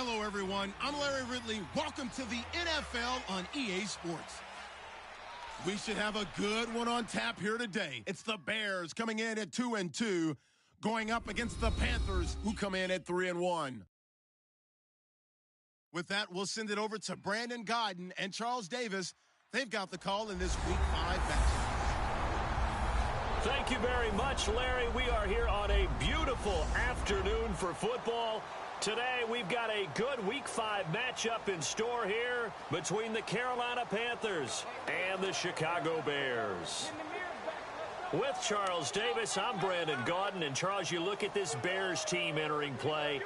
Hello, everyone. I'm Larry Ridley. Welcome to the NFL on EA Sports. We should have a good one on tap here today. It's the Bears coming in at 2-2, going up against the Panthers, who come in at 3-1. With that, we'll send it over to Brandon Gaudin and Charles Davis. They've got the call in this Week 5 matchup. Thank you very much, Larry. We are here on a beautiful afternoon for football. Today, we've got a good Week 5 matchup in store here between the Carolina Panthers and the Chicago Bears. With Charles Davis, I'm Brandon Gaudin. And, Charles, you look at this Bears team entering play.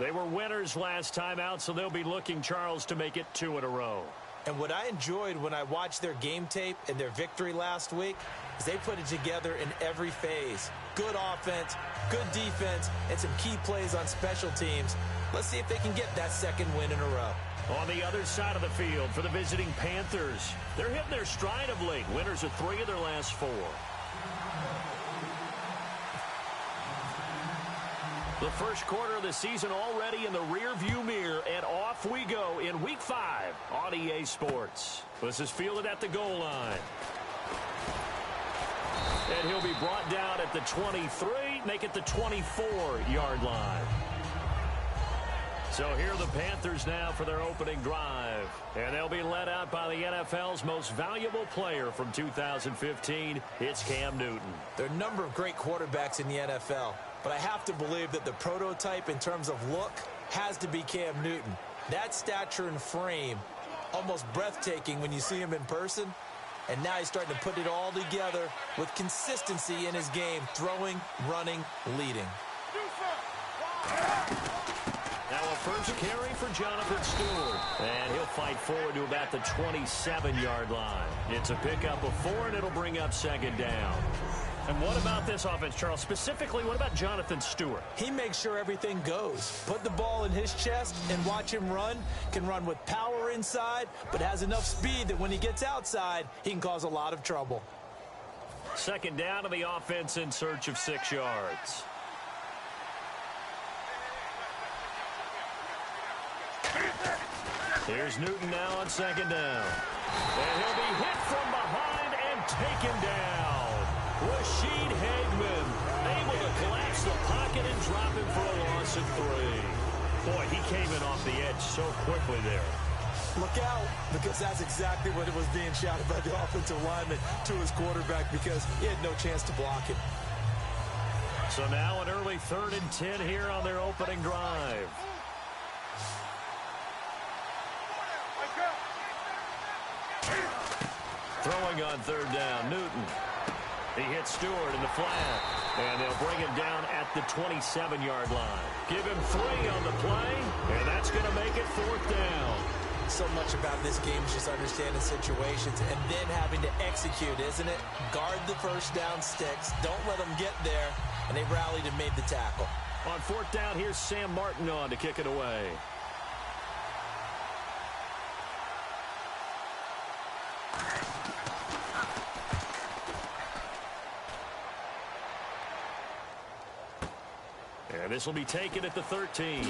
They were winners last time out, so they'll be looking, Charles, to make it 2 in a row. And what I enjoyed when I watched their game tape and their victory last week is they put it together in every phase. Good offense, good defense, and some key plays on special teams. Let's see if they can get that second win in a row. On the other side of the field for the visiting Panthers, they're hitting their stride of late. Winners of 3 of their last 4. The first quarter of the season already in the rearview mirror, and off we go in Week 5 on EA Sports. This is fielded at the goal line. And he'll be brought down at the 23, make it the 24-yard line. So here are the Panthers now for their opening drive. And they'll be led out by the NFL's most valuable player from 2015. It's Cam Newton. There are a number of great quarterbacks in the NFL, but I have to believe that the prototype in terms of look has to be Cam Newton. That stature and frame, almost breathtaking when you see him in person. And now he's starting to put it all together with consistency in his game, throwing, running, leading. Now a first carry for Jonathan Stewart. And he'll fight forward to about the 27-yard line. It's a pickup of 4, and it'll bring up second down. And what about this offense, Charles? Specifically, what about Jonathan Stewart? He makes sure everything goes. Put the ball in his chest and watch him run. Can run with power inside, but has enough speed that when he gets outside, he can cause a lot of trouble. Second down to the offense in search of 6 yards. Here's Newton now on second down. And he'll be hit from behind and taken down. Rashid Hageman able to collapse the pocket and drop him for a loss of 3. Boy, he came in off the edge so quickly there. Look out, because that's exactly what it was being shouted by the offensive lineman to his quarterback, because he had no chance to block him. So now an early 3rd and 10 here on their opening drive. Throwing on 3rd down, Newton. He hits Stewart in the flat, and they'll bring him down at the 27-yard line. Give him 3 on the play, and that's going to make it 4th down. So much about this game is just understanding situations and then having to execute, isn't it? Guard the first down sticks. Don't let them get there, and they rallied and made the tackle. On 4th down, here's Sam Martin on to kick it away. And this will be taken at the 13.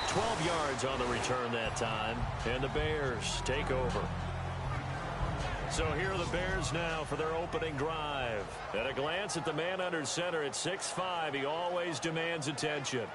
12 yards on the return that time. And the Bears take over. So here are the Bears now for their opening drive. At a glance at the man under center at 6'5", he always demands attention.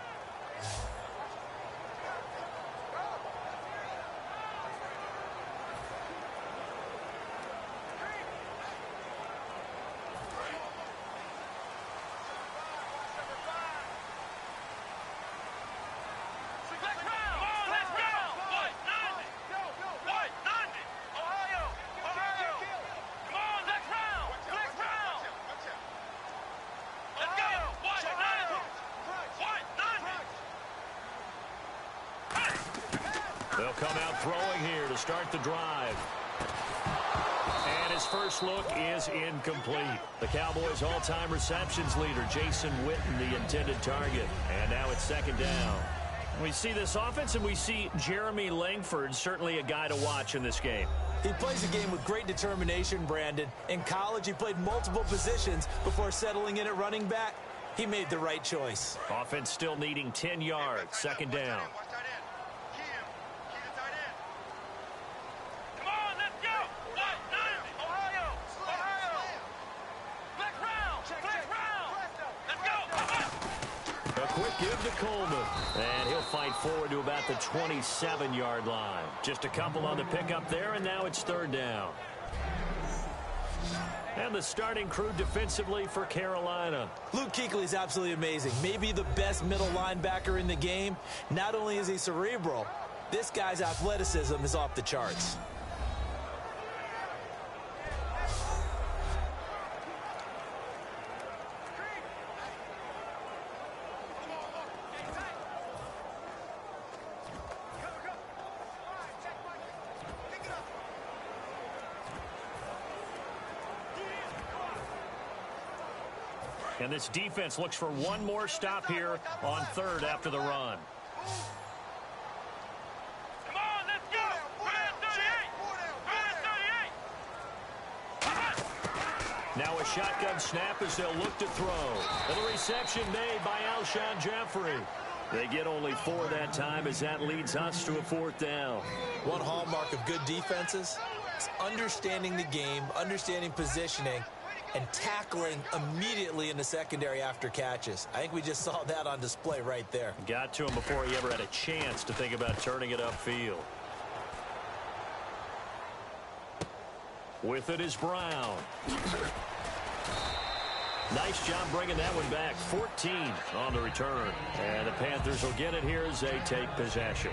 They'll come out throwing here to start the drive. And his first look is incomplete. The Cowboys' all-time receptions leader, Jason Witten, the intended target. And now it's second down. We see this offense, and we see Jeremy Langford, certainly a guy to watch in this game. He plays a game with great determination, Brandon. In college, he played multiple positions before settling in at running back. He made the right choice. Offense still needing 10 yards. Second down. A quick give to Coleman. And he'll fight forward to about the 27-yard line. Just a couple on the pickup there, and now it's third down. And the starting crew defensively for Carolina. Luke Kuechly is absolutely amazing. Maybe the best middle linebacker in the game. Not only is he cerebral, this guy's athleticism is off the charts. And this defense looks for one more stop here on third after the run. Come on, let's go! Now a shotgun snap as they'll look to throw. And the reception made by Alshon Jeffrey. They get only 4 that time as that leads us to a fourth down. One hallmark of good defenses is understanding the game, understanding positioning, and tackling immediately in the secondary after catches. I think we just saw that on display right there. Got to him before he ever had a chance to think about turning it upfield. With it is Brown. Nice job bringing that one back. 14 on the return. And the Panthers will get it here as they take possession.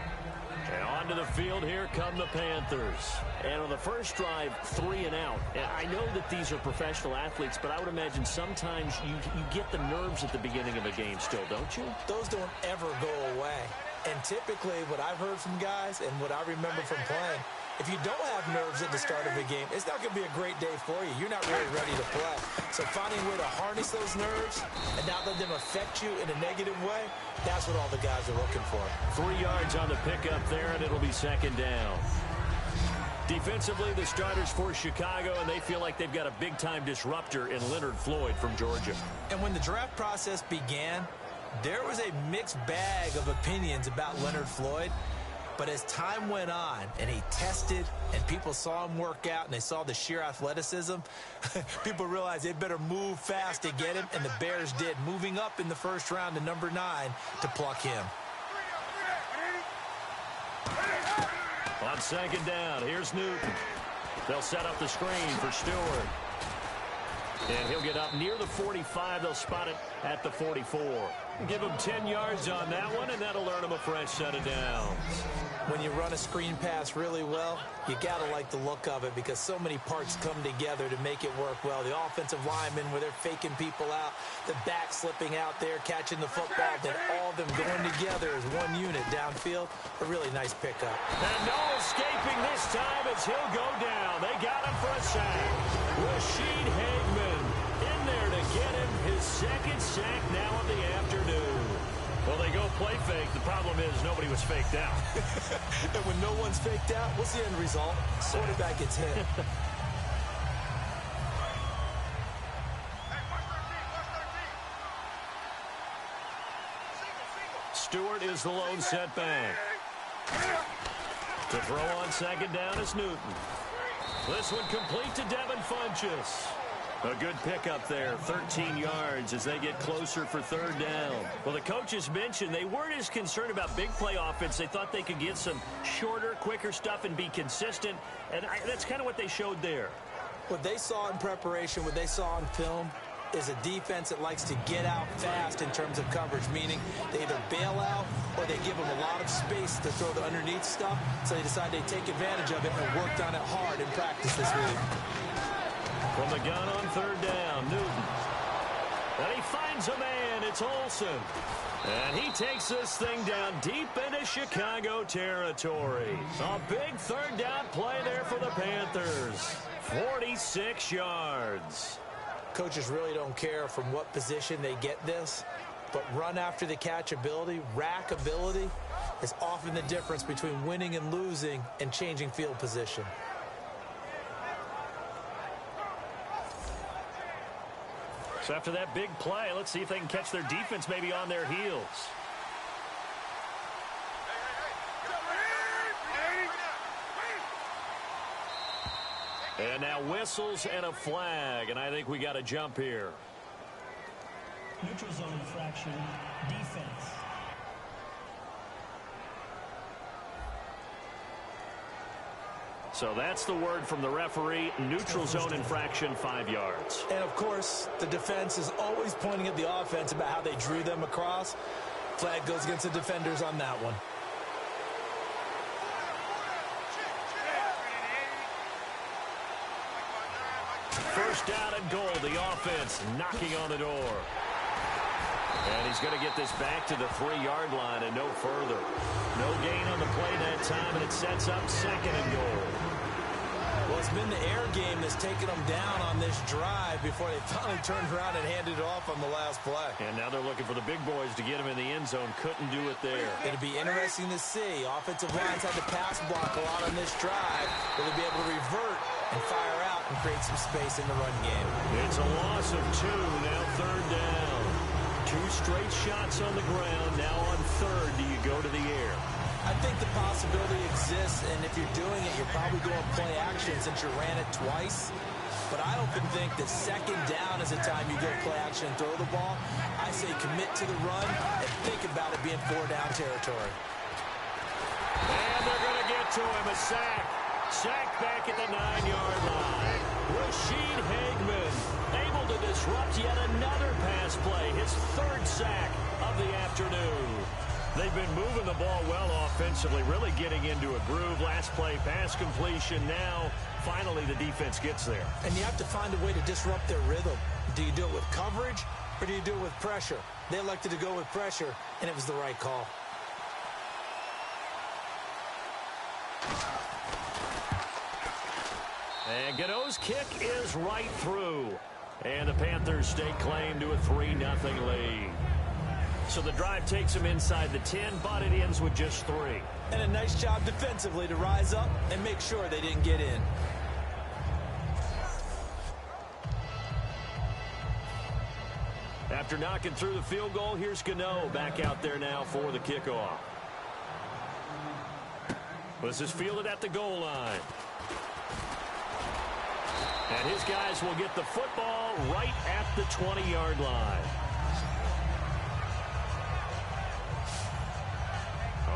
And onto the field, here come the Panthers. And on the first drive, 3 and out. And I know that these are professional athletes, but I would imagine sometimes you get the nerves at the beginning of a game still, don't you? Those don't ever go away. And typically what I've heard from guys and what I remember from playing, if you don't have nerves at the start of a game, it's not going to be a great day for you. You're not really ready to play. So finding a way to harness those nerves and not let them affect you in a negative way, that's what all the guys are looking for. 3 yards on the pickup there, and it'll be second down. Defensively, the starters for Chicago, and they feel like they've got a big-time disruptor in Leonard Floyd from Georgia. And when the draft process began, there was a mixed bag of opinions about Leonard Floyd. But as time went on and he tested and people saw him work out and they saw the sheer athleticism, people realized they'd better move fast to get him, and the Bears did, moving up in the first round to number 9 to pluck him. On second down, here's Newton. They'll set up the screen for Stewart. And he'll get up near the 45. They'll spot it at the 44. Give him 10 yards on that one, and that'll earn him a fresh set of downs. When you run a screen pass really well, you got to like the look of it because so many parts come together to make it work well. The offensive linemen, where they're faking people out, the back slipping out there, catching the football, then all of them going together as one unit downfield. A really nice pickup. And no escaping this time as he'll go down. They got him for a sack. Rashid Hageman in there to get him his second sack now of the afternoon. Well, they go play fake. The problem is nobody was faked out. And when no one's faked out, what's the end result? Quarterback gets hit. Stewart is the lone setback. To throw on second down is Newton. This one complete to Devin Funchess. A good pickup there, 13 yards as they get closer for third down. Well, the coaches mentioned they weren't as concerned about big play offense. They thought they could get some shorter, quicker stuff and be consistent. And that's kind of what they showed there. What they saw in preparation, what they saw on film, is a defense that likes to get out fast in terms of coverage, meaning they either bail out or they give them a lot of space to throw the underneath stuff. So they decided they'd take advantage of it and worked on it hard in practice this week. From the gun on third down, Newton. And he finds a man. It's Olsen. And he takes this thing down deep into Chicago territory. A big third down play there for the Panthers. 46 yards. Coaches really don't care from what position they get this, but run after the catch ability, rack ability, is often the difference between winning and losing and changing field position. So after that big play, let's see if they can catch their defense maybe on their heels. And now whistles and a flag, and I think we got a jump here. Neutral zone infraction, defense. So that's the word from the referee. Neutral zone infraction, 5 yards. And, of course, the defense is always pointing at the offense about how they drew them across. Flag goes against the defenders on that one. First down and goal. The offense knocking on the door. And he's going to get this back to the 3-yard line and no further. No gain on the play that time, and it sets up second and goal. Well, it's been the air game that's taken them down on this drive before they finally turned around and handed it off on the last play. And now they're looking for the big boys to get him in the end zone. Couldn't do it there. It'll be interesting to see. Offensive lines had to pass block a lot on this drive. Will they be able to revert and fire out and create some space in the run game? It's a loss of 2. Now third down. 2 straight shots on the ground. Now on third, do you go to the air? I think the possibility exists, and if you're doing it, you're probably going play action since you ran it twice. But I don't think that second down is the time you go play action and throw the ball. I say commit to the run and think about it being 4-down territory. And they're going to get to him. A sack. Sack back at the 9-yard line. Rashid Hageman able to disrupt yet another pass play. His 3rd sack of the afternoon. They've been moving the ball well offensively, really getting into a groove. Last play, pass completion. Now, finally, the defense gets there. And you have to find a way to disrupt their rhythm. Do you do it with coverage, or do you do it with pressure? They elected to go with pressure, and it was the right call. And Gano's kick is right through. And the Panthers stake claim to a 3-0 lead. So the drive takes them inside the 10, but it ends with just 3. And a nice job defensively to rise up and make sure they didn't get in. After knocking through the field goal, here's Gano back out there now for the kickoff. This is fielded at the goal line. And his guys will get the football right at the 20-yard line.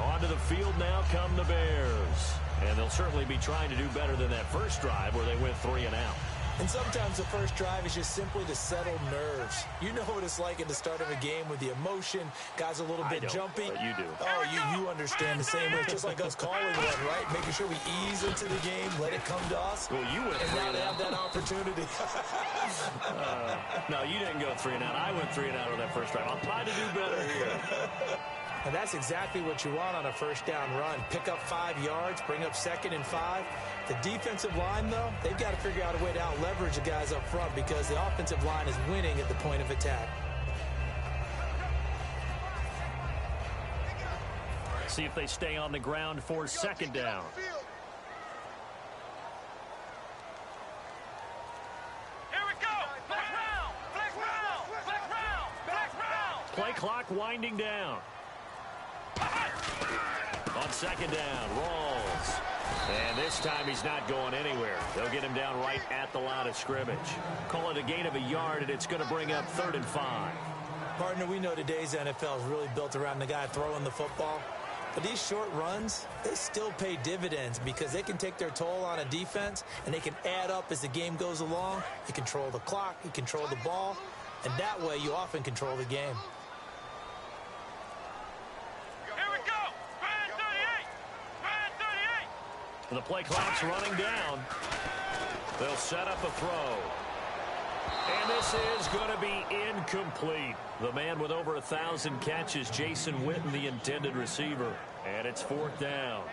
Onto the field now come the Bears. And they'll certainly be trying to do better than that first drive where they went 3 and out. And sometimes the first drive is just simply to settle nerves. You know what it's like at the start of a game with the emotion. Guys a little bit jumpy. But you do. Oh, you understand the same way. It's just like us calling one, right? Making sure we ease into the game, let it come to us. Well, you went and 3 now and they out. have that opportunity. No, you didn't go 3 and out. I went 3 and out on that first drive. I'll try to do better here. And that's exactly what you want on a first down run. Pick up 5 yards, bring up 2nd and 5. The defensive line, though, they've got to figure out a way to out-leverage the guys up front because the offensive line is winning at the point of attack. See if they stay on the ground for 2nd down. Play clock winding down. On 2nd down, Rawls. And this time he's not going anywhere. They'll get him down right at the line of scrimmage. Call it a gain of a yard, and it's going to bring up 3rd and 5. Partner, we know today's NFL is really built around the guy throwing the football. But these short runs, they still pay dividends because they can take their toll on a defense, and they can add up as the game goes along. You control the clock, you control the ball, and that way you often control the game. The play clock's running down. They'll set up a throw. And this is going to be incomplete. The man with over 1,000 catches, Jason Witten, the intended receiver. And it's 4th down.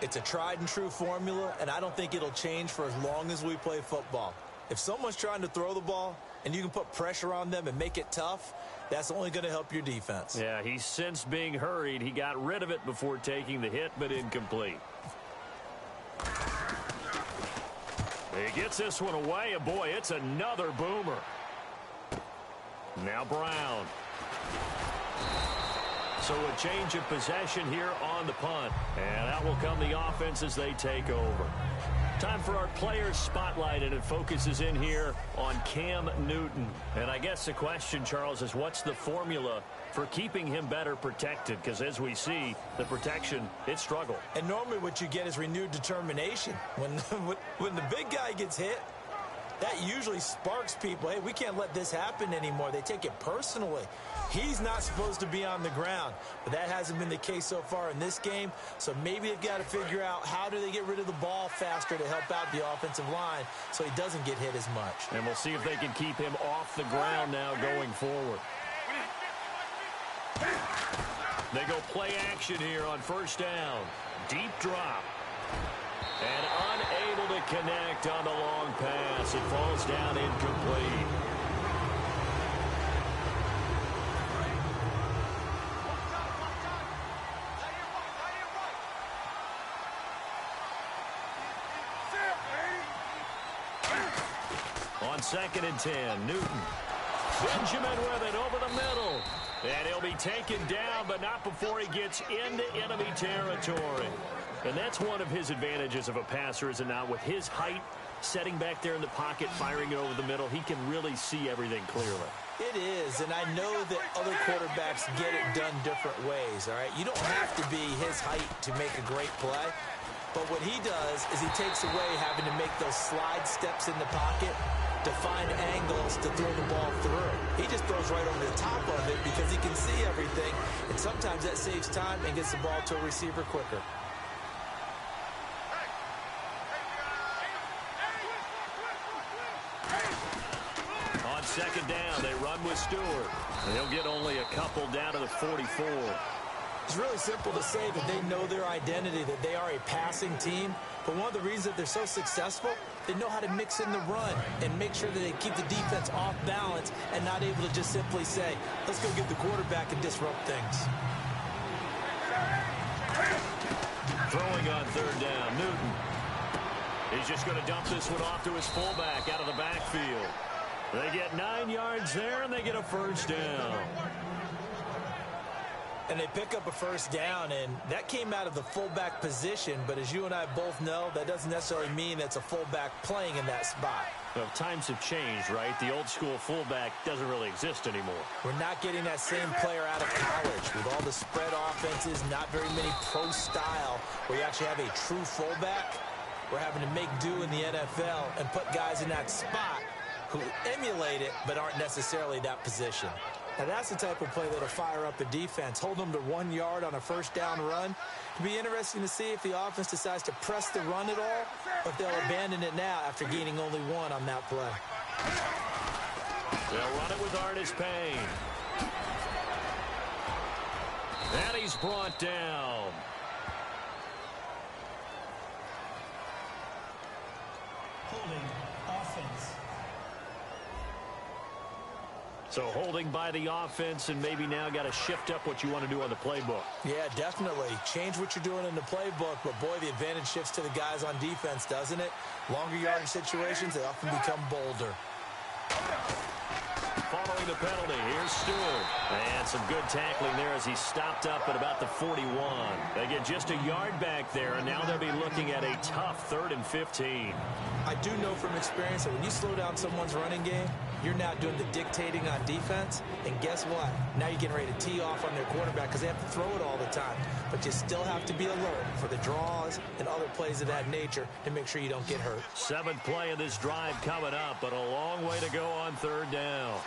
It's a tried and true formula, and I don't think it'll change for as long as we play football. If someone's trying to throw the ball and you can put pressure on them and make it tough, that's only going to help your defense. Yeah, he's since being hurried. He got rid of it before taking the hit, but incomplete. He gets this one away, and boy, it's another boomer. Now Brown. So a change of possession here on the punt. And out will come the offense as they take over. Time for our players spotlight, and it focuses in here on Cam Newton. And I guess the question, Charles, is what's the formula for keeping him better protected? Because as we see, the protection, it struggled. And normally what you get is renewed determination. When the big guy gets hit, that usually sparks people. Hey, we can't let this happen anymore. They take it personally. He's not supposed to be on the ground, but that hasn't been the case so far in this game. So maybe they've got to figure out how do they get rid of the ball faster to help out the offensive line so he doesn't get hit as much. And we'll see if they can keep him off the ground now going forward. They go play action here on first down. Deep drop. And unable to connect on the long pass. It falls down incomplete. On 2nd and 10, Newton. Benjamin with it over the middle. And he'll be taken down, but not before he gets into enemy territory. And that's one of his advantages of a passer, is it not? With his height, setting back there in the pocket, firing it over the middle, he can really see everything clearly. It is, and I know that other quarterbacks get it done different ways, all right? You don't have to be his height to make a great play. But what he does is he takes away having to make those slide steps in the pocket to find angles to throw the ball through. He just throws right over the top of it because he can see everything, and sometimes that saves time and gets the ball to a receiver quicker. On 2nd down, they run with Stewart. And he'll get only a couple down to the 44. It's really simple to say that they know their identity, that they are a passing team. But one of the reasons that they're so successful, they know how to mix in the run and make sure that they keep the defense off balance and not able to just simply say, let's go get the quarterback and disrupt things. Throwing on 3rd down, Newton. He's just going to dump this one off to his fullback out of the backfield. They get 9 yards there, and they get a first down. And they pick up a first down, and that came out of the fullback position. But as you and I both know, that doesn't necessarily mean that's a fullback playing in that spot. Well, times have changed, right? The old school fullback doesn't really exist anymore. We're not getting that same player out of college. With all the spread offenses, not very many pro style, where you actually have a true fullback. We're having to make do in the NFL and put guys in that spot who emulate it but aren't necessarily that position. Now, that's the type of play that'll fire up the defense. Hold them to 1 yard on a first down run. It'll be interesting to see if the offense decides to press the run at all, or if they'll abandon it now after gaining only 1 on that play. They'll run it with Artis Payne. And he's brought down. Holding offense. So holding by the offense, and maybe now got to shift up what you want to do on the playbook. Yeah, definitely. Change what you're doing in the playbook, but boy, the advantage shifts to the guys on defense, doesn't it? Longer yardage situations, they often become bolder. Following the penalty, here's Stewart. And some good tackling there as he stopped up at about the 41. They get just a yard back there, and now they'll be looking at a tough 3rd and 15. I do know from experience that when you slow down someone's running game, you're now doing the dictating on defense, and guess what? Now you're getting ready to tee off on their quarterback because they have to throw it all the time. But you still have to be alert for the draws and other plays of that nature to make sure you don't get hurt. 7th play of this drive coming up, but a long way to go on 3rd down.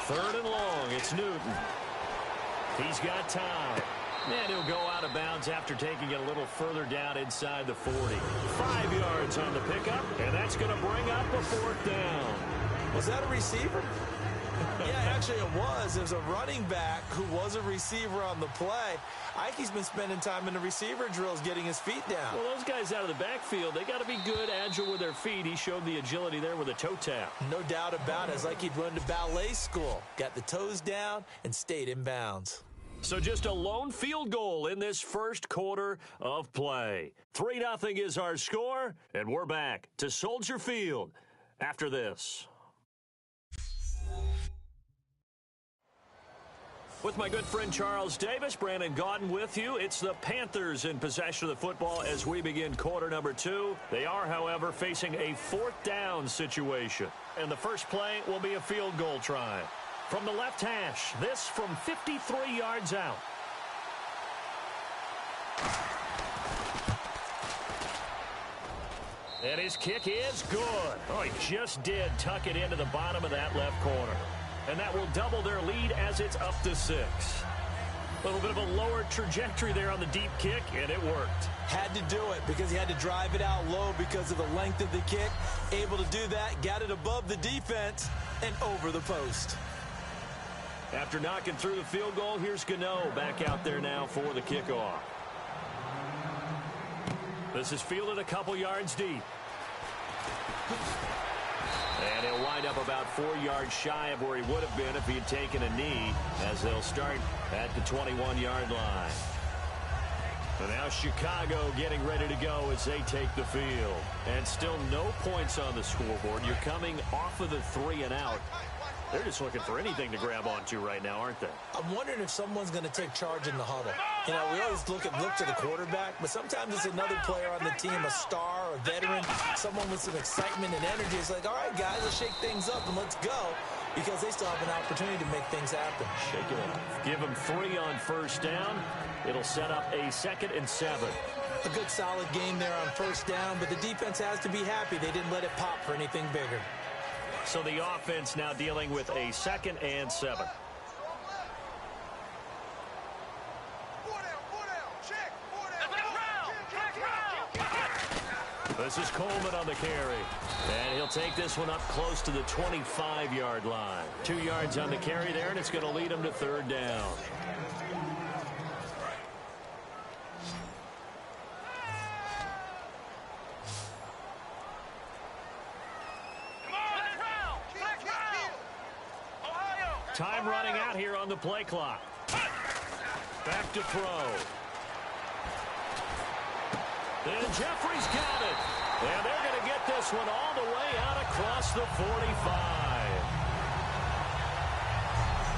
3rd and long, it's Newton. He's got time. And he'll go out of bounds after taking it a little further down inside the 40. 5 yards on the pickup, and that's going to bring up a 4th down. Was that a receiver? Yeah, actually it was. There's a running back who was a receiver on the play. Ike's been spending time in the receiver drills getting his feet down. Well, those guys out of the backfield, they got to be good, agile with their feet. He showed the agility there with a toe tap. No doubt about it. It's like he'd run to ballet school. Got the toes down and stayed in bounds. So just a lone field goal in this first quarter of play. 3-0 is our score, and we're back to Soldier Field after this. With my good friend Charles Davis, Brandon Gaudin with you. It's the Panthers in possession of the football as we begin quarter number 2. They are, however, facing a 4th down situation. And the first play will be a field goal try. From the left hash, this from 53 yards out. And his kick is good. Oh, he just did tuck it into the bottom of that left corner. And that will double their lead as it's up to 6. A little bit of a lower trajectory there on the deep kick, and it worked. Had to do it because he had to drive it out low because of the length of the kick. Able to do that, got it above the defense and over the post. After knocking through the field goal, here's Gano back out there now for the kickoff. This is fielded a couple yards deep. And he'll wind up about 4 yards shy of where he would have been if he had taken a knee, as they'll start at the 21-yard line. And now Chicago getting ready to go as they take the field. And still no points on the scoreboard. You're coming off of the 3 and out. They're just looking for anything to grab onto right now, aren't they? I'm wondering if someone's going to take charge in the huddle. You know, we always look to the quarterback, but sometimes it's another player on the team, a star, a veteran, someone with some excitement and energy. It's like, all right, guys, let's shake things up and let's go, because they still have an opportunity to make things happen. Shake it up. Give them 3 on first down. It'll set up a 2nd and 7. A good solid game there on first down, but the defense has to be happy they didn't let it pop for anything bigger. So the offense now dealing with a 2nd and 7. This is Coleman on the carry. And he'll take this one up close to the 25-yard line. 2 yards on the carry there, and it's going to lead him to 3rd down. Time running out here on the play clock. Back to throw. And Jeffrey's got it. And they're going to get this one all the way out across the 45. I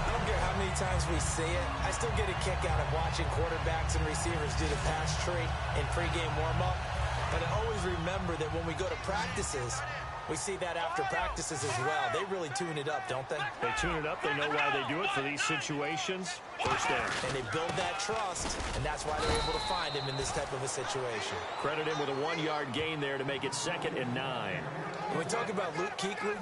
don't care how many times we see it. I still get a kick out of watching quarterbacks and receivers do the pass tree in pregame warm-up. But I always remember that when we go to practices, we see that after practices as well. They really tune it up, don't they? They tune it up. They know why they do it for these situations. First down. And they build that trust, and that's why they're able to find him in this type of a situation. Credit him with a 1-yard gain there to make it 2nd and 9. When we talk about Luke Kuechly,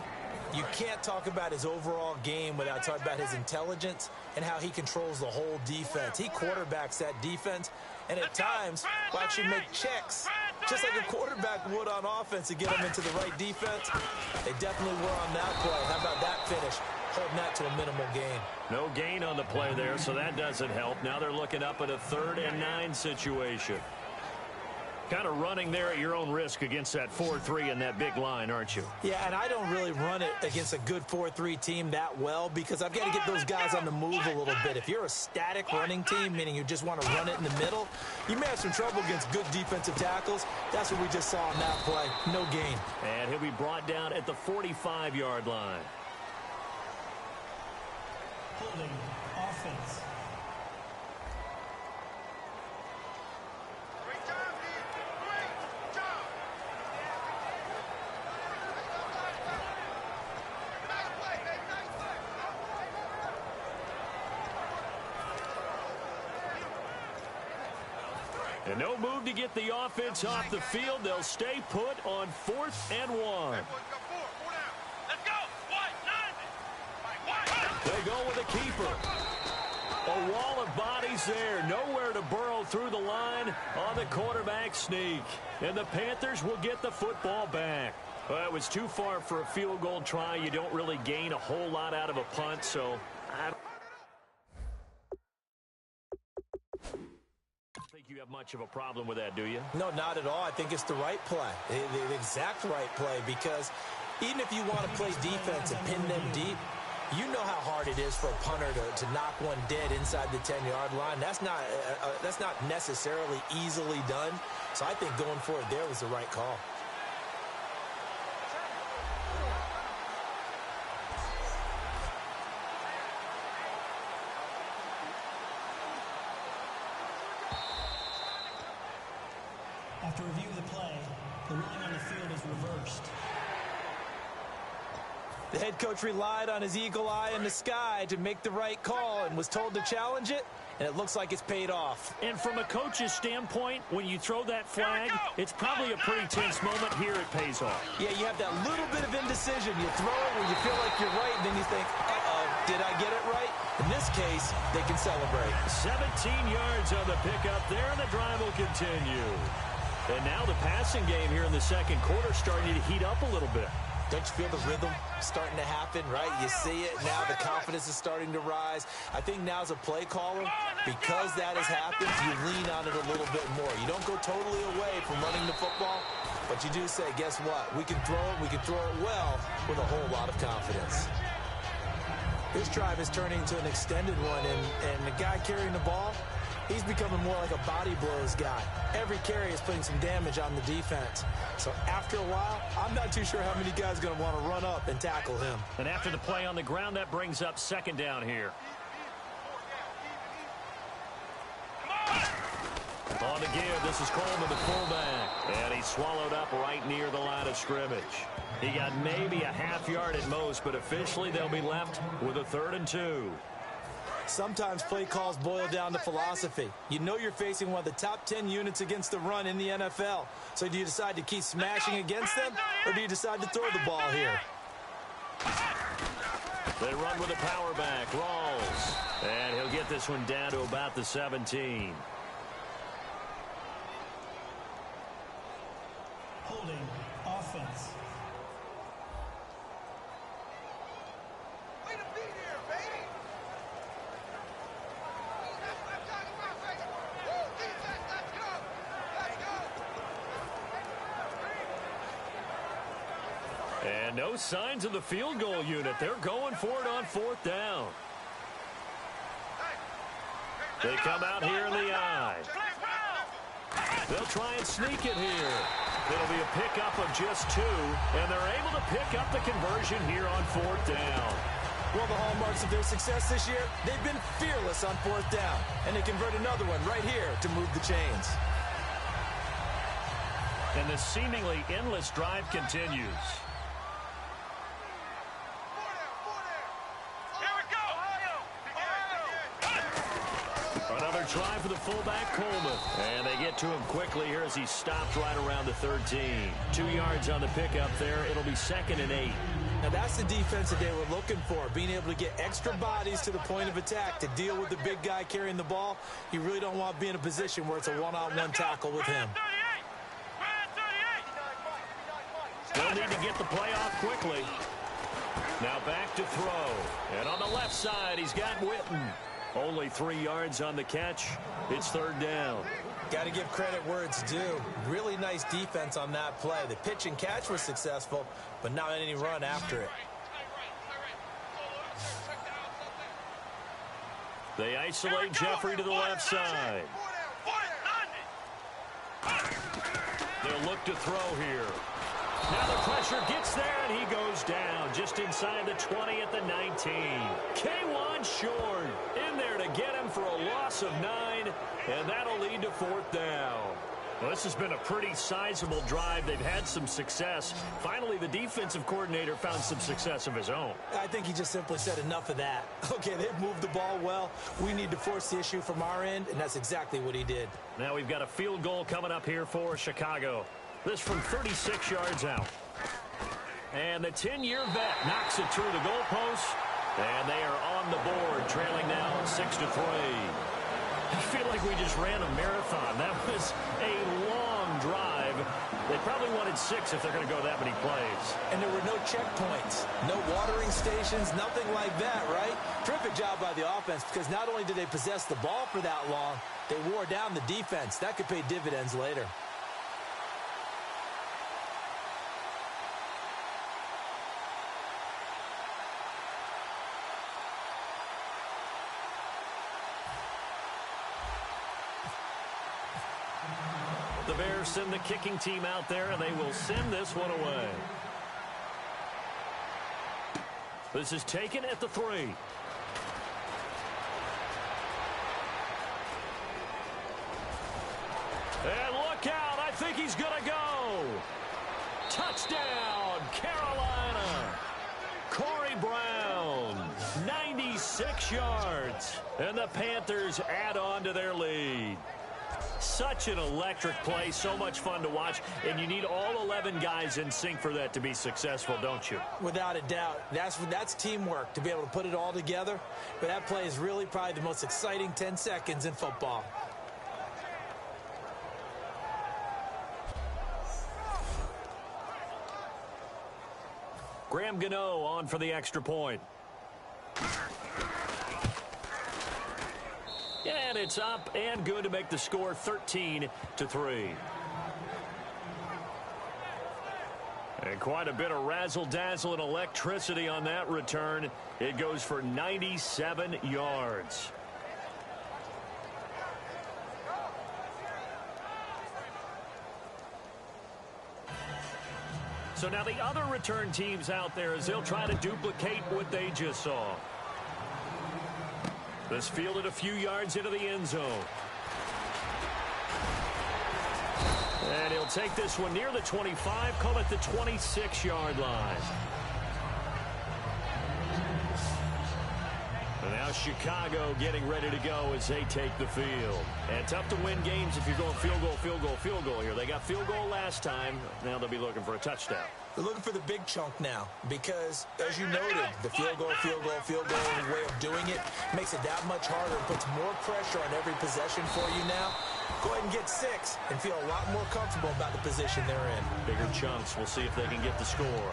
you can't talk about his overall game without talking about his intelligence and how he controls the whole defense. He quarterbacks that defense, and at times will actually make checks, just like a quarterback would on offense to get them into the right defense. They definitely were on that play. How about that finish? Holding that to a minimal gain. No gain on the play there, so that doesn't help. Now they're looking up at a 3rd and 9 situation. Kind of running there at your own risk against that 4-3 and that big line, aren't you? Yeah, and I don't really run it against a good 4-3 team that well because I've got to get those guys on the move a little bit. If you're a static running team, meaning you just want to run it in the middle, you may have some trouble against good defensive tackles. That's what we just saw on that play. No gain. And he'll be brought down at the 45-yard line. Holding offense. And no move to get the offense off the field. They'll stay put on 4th and 1. They go with a keeper. A wall of bodies there. Nowhere to burrow through the line on the quarterback sneak. And the Panthers will get the football back. Well, it was too far for a field goal try. You don't really gain a whole lot out of a punt, so I don't think you have much of a problem with that, do you? No, not at all. I think it's the right play, the exact right play, because even if you want to play defense and pin them deep, you know how hard it is for a punter to knock one dead inside the 10-yard line. That's not necessarily easily done. So I think going for it there was the right call. After review of the play, the ruling on the field is reversed. The head coach relied on his eagle eye in the sky to make the right call and was told to challenge it, and it looks like it's paid off. And from a coach's standpoint, when you throw that flag, it's probably a pretty tense moment. Here it pays off. Yeah, you have that little bit of indecision. You throw it where you feel like you're right, and then you think, uh-oh, did I get it right? In this case, they can celebrate. 17 yards on the pickup there, and the drive will continue. And now the passing game here in the second quarter starting to heat up a little bit. Don't you feel the rhythm starting to happen, right? You see it. Now the confidence is starting to rise. I think now as a play caller, because that has happened, you lean on it a little bit more. You don't go totally away from running the football, but you do say, guess what? We can throw it. We can throw it well with a whole lot of confidence. This drive is turning into an extended one, and the guy carrying the ball, he's becoming more like a body blows guy. Every carry is putting some damage on the defense. So after a while, I'm not too sure how many guys are going to want to run up and tackle him. And after the play on the ground, that brings up second down here. On the give, this is Coleman, the fullback. And he's swallowed up right near the line of scrimmage. He got maybe a half yard at most, but officially they'll be left with a 3rd and 2. Sometimes play calls boil down to philosophy. You know you're facing one of the top 10 units against the run in the NFL. So do you decide to keep smashing against them, or do you decide to throw the ball here? They run with a power back, Rawls. And he'll get this one down to about the 17. Holding offense. And no signs of the field goal unit. They're going for it on 4th down. They come out here in the eye. They'll try and sneak it here. It'll be a pickup of just 2, and they're able to pick up the conversion here on 4th down. Well, the hallmarks of their success this year, they've been fearless on 4th down, and they convert another one right here to move the chains. And the seemingly endless drive continues. Another try for the fullback, Coleman. And they get to him quickly here as he stopped right around the 13. 2 yards on the pickup there. It'll be 2nd and 8. Now that's the defense that they were looking for, being able to get extra bodies to the point of attack to deal with the big guy carrying the ball. You really don't want to be in a position where it's a one-on-one tackle with him. They'll need to get the play off quickly. Now back to throw. And on the left side, he's got Witten. Only 3 yards on the catch. It's 3rd down. Got to give credit where it's due. Really nice defense on that play. The pitch and catch was successful, but not any run after it. They isolate Jeffrey to the left side. They'll look to throw here. Now the pressure gets there, and he goes down just inside the 20 at the 19. K'Waun Short in there to get him for a loss of 9, and that'll lead to 4th down. Well, this has been a pretty sizable drive. They've had some success. Finally, the defensive coordinator found some success of his own. I think he just simply said enough of that. Okay, they've moved the ball well. We need to force the issue from our end, and that's exactly what he did. Now we've got a field goal coming up here for Chicago. This from 36 yards out. And the 10-year vet knocks it through the goalpost. And they are on the board, trailing now 6-3. I feel like we just ran a marathon. That was a long drive. They probably wanted 6 if they're going to go that many plays. And there were no checkpoints, no watering stations, nothing like that, right? Terrific job by the offense, because not only did they possess the ball for that long, they wore down the defense. That could pay dividends later. The Bears send the kicking team out there, and they will send this one away. This is taken at the 3. And look out. I think he's Touchdown, Carolina. Corey Brown, 96 yards. And the Panthers add on to their lead. Such an electric play, so much fun to watch, and you need all 11 guys in sync for that to be successful, don't you? Without a doubt. That's teamwork, to be able to put it all together. But that play is really probably the most exciting 10 seconds in football. Graham Gano on for the extra point. And it's up and good to make the score 13-3. And quite a bit of razzle-dazzle and electricity on that return. It goes for 97 yards. So now the other return teams out there as they'll try to duplicate what they just saw. This fielded a few yards into the end zone. And he'll take this one near the 25, call it the 26-yard line. And now Chicago getting ready to go as they take the field. And tough to win games if you're going field goal, field goal, field goal here. They got field goal last time. Now they'll be looking for a touchdown. They're looking for the big chunk now because, as you noted, the field goal way of doing it makes it that much harder and puts more pressure on every possession for you now. Go ahead and get 6 and feel a lot more comfortable about the position they're in. Bigger chunks. We'll see if they can get the score.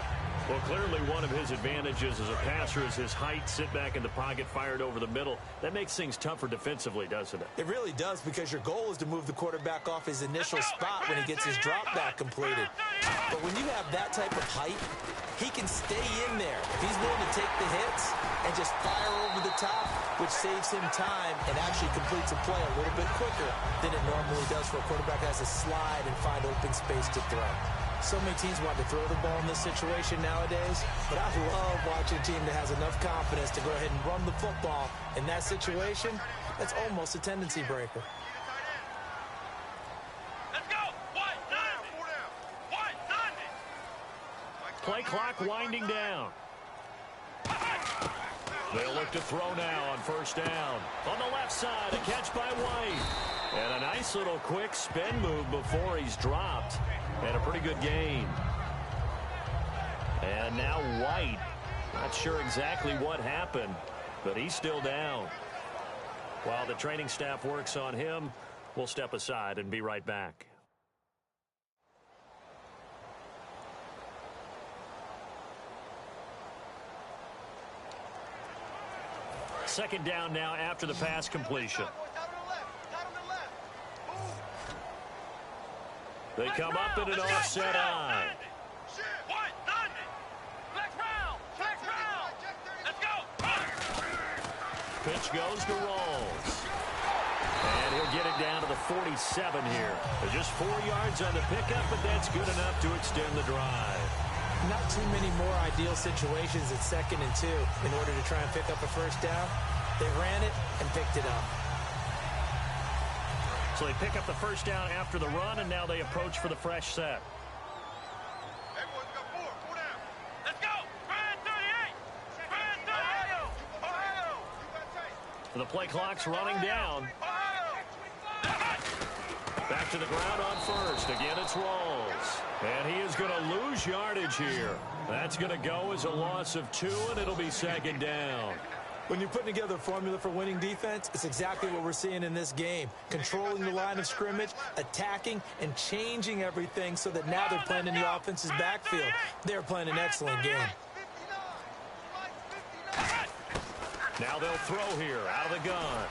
Well, clearly one of his advantages as a passer is his height. Sit back in the pocket, fired over the middle. That makes things tougher defensively, doesn't it? It really does, because your goal is to move the quarterback off his initial spot when he gets his drop back completed. But when you have that type of height, he can stay in there. If he's willing to take the hits and just fire over the top, which saves him time and actually completes a play a little bit quicker than it normally does for a quarterback that has to slide and find open space to throw. So many teams want to throw the ball in this situation nowadays, but I love watching a team that has enough confidence to go ahead and run the football. In that situation, that's almost a tendency breaker. Let's go! Play clock winding down. They'll look to throw now on first down. On the left side, a catch by White. And a nice little quick spin move before he's dropped. And a pretty good gain. And now White. Not sure exactly what happened, but he's still down. While the training staff works on him, we'll step aside and be right back. Second down now after the pass completion. They come up in an offset eye. Pitch goes to Rawls. And he'll get it down to the 47 here. Just 4 yards on the pickup, but that's good enough to extend the drive. Not too many more ideal situations at 2nd and 2 in order to try and pick up a first down. They ran it and picked it up. So they pick up the first down after the run, and now they approach for the fresh set. Everyone's got 4 down. Let's go! Brand 38! Brand 38! Ohio! The play clock's running down. Back to the ground on first. Again, it's Rawls. And he is going to lose yardage here. That's going to go as a loss of 2, and it'll be second down. When you're putting together a formula for winning defense, it's exactly what we're seeing in this game. Controlling the line of scrimmage, attacking, and changing everything so that now they're playing in the offense's backfield. They're playing an excellent game. Now they'll throw here out of the gun.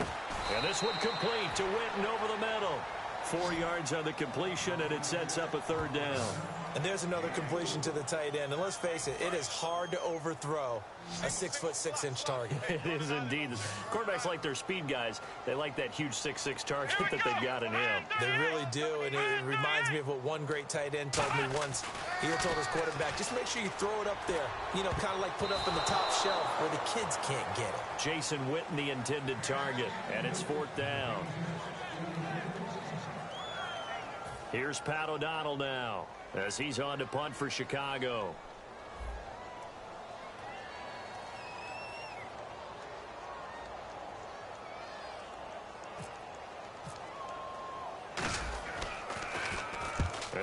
And this one complete to Witten over the middle. 4 yards on the completion, and it sets up a 3rd down. And there's another completion to the tight end. And let's face it, it is hard to overthrow a 6'6" target. It is indeed. Quarterbacks like their speed guys. They like that huge 6'6" target that they've got in him. They really do, and it reminds me of what one great tight end told me once. He told his quarterback, just make sure you throw it up there. You know, kind of like put up in the top shelf where the kids can't get it. Jason Witten, the intended target, and it's 4th down. Here's Pat O'Donnell now as he's on to punt for Chicago.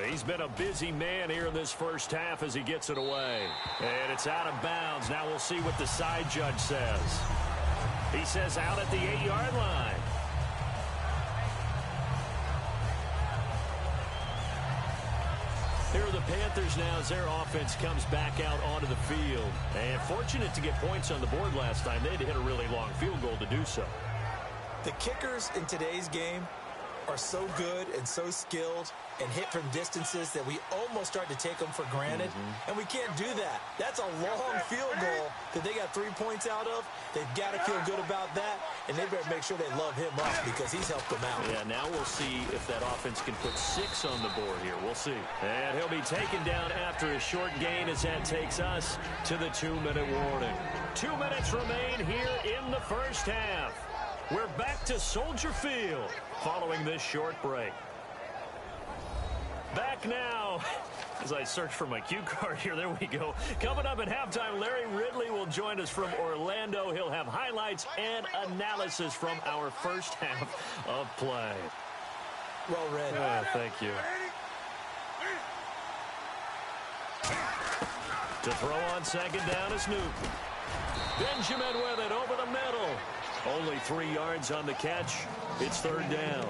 He's been a busy man here in this first half as he gets it away. And it's out of bounds. Now we'll see what the side judge says. He says out at the 8-yard line. Here are the Panthers now as their offense comes back out onto the field. And fortunate to get points on the board last time. They had to hit a really long field goal to do so. The kickers in today's game are so good and so skilled and hit from distances that we almost start to take them for granted. And we can't do that. That's a long field goal that they got 3 points out of. They've got to feel good about that, and they better make sure they love him up because he's helped them out. Yeah, now we'll see if that offense can put 6 on the board here. We'll see. And he'll be taken down after a short gain as that takes us to the 2-minute warning. 2 minutes remain here in the first half. We're back to Soldier Field following this short break. Back now as I search for my cue card here. There we go. Coming up at halftime, Larry Ridley will join us from Orlando. He'll have highlights and analysis from our first half of play. Well read. Thank you. To throw on second down is Newton. Benjamin with it over the middle. Only 3 yards on the catch. It's third down.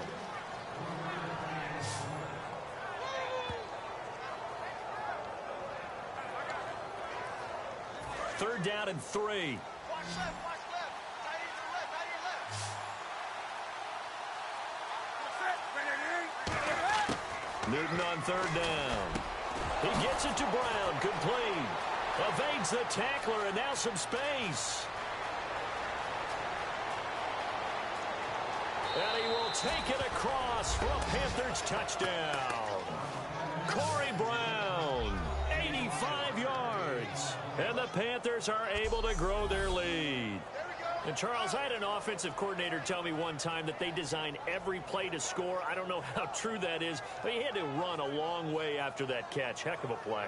Third down and 3. Watch left, watch left. Tight end to the left, tight end left. Newton on third down. He gets it to Brown. Complete. Evades the tackler, and now some space. And he will take it across for a Panthers touchdown. Corey Brown, 85 yards. And the Panthers are able to grow their lead. And, Charles, I had an offensive coordinator tell me one time that they design every play to score. I don't know how true that is, but he had to run a long way after that catch. Heck of a play.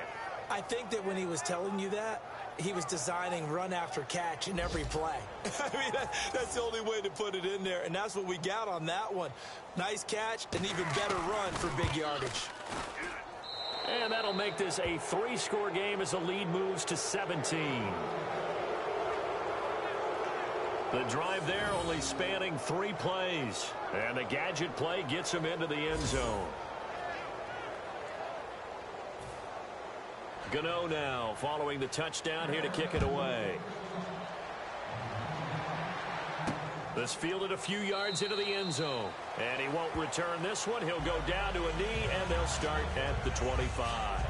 I think that when he was telling you that, he was designing run after catch in every play. I mean, that's the only way to put it in there, and that's what we got on that one. Nice catch, an even better run for big yardage. And that'll make this a 3-score game as the lead moves to 17. The drive there only spanning 3 plays. And the gadget play gets him into the end zone. Gano now following the touchdown here to kick it away. This fielded a few yards into the end zone. And he won't return this one. He'll go down to a knee, and they'll start at the 25.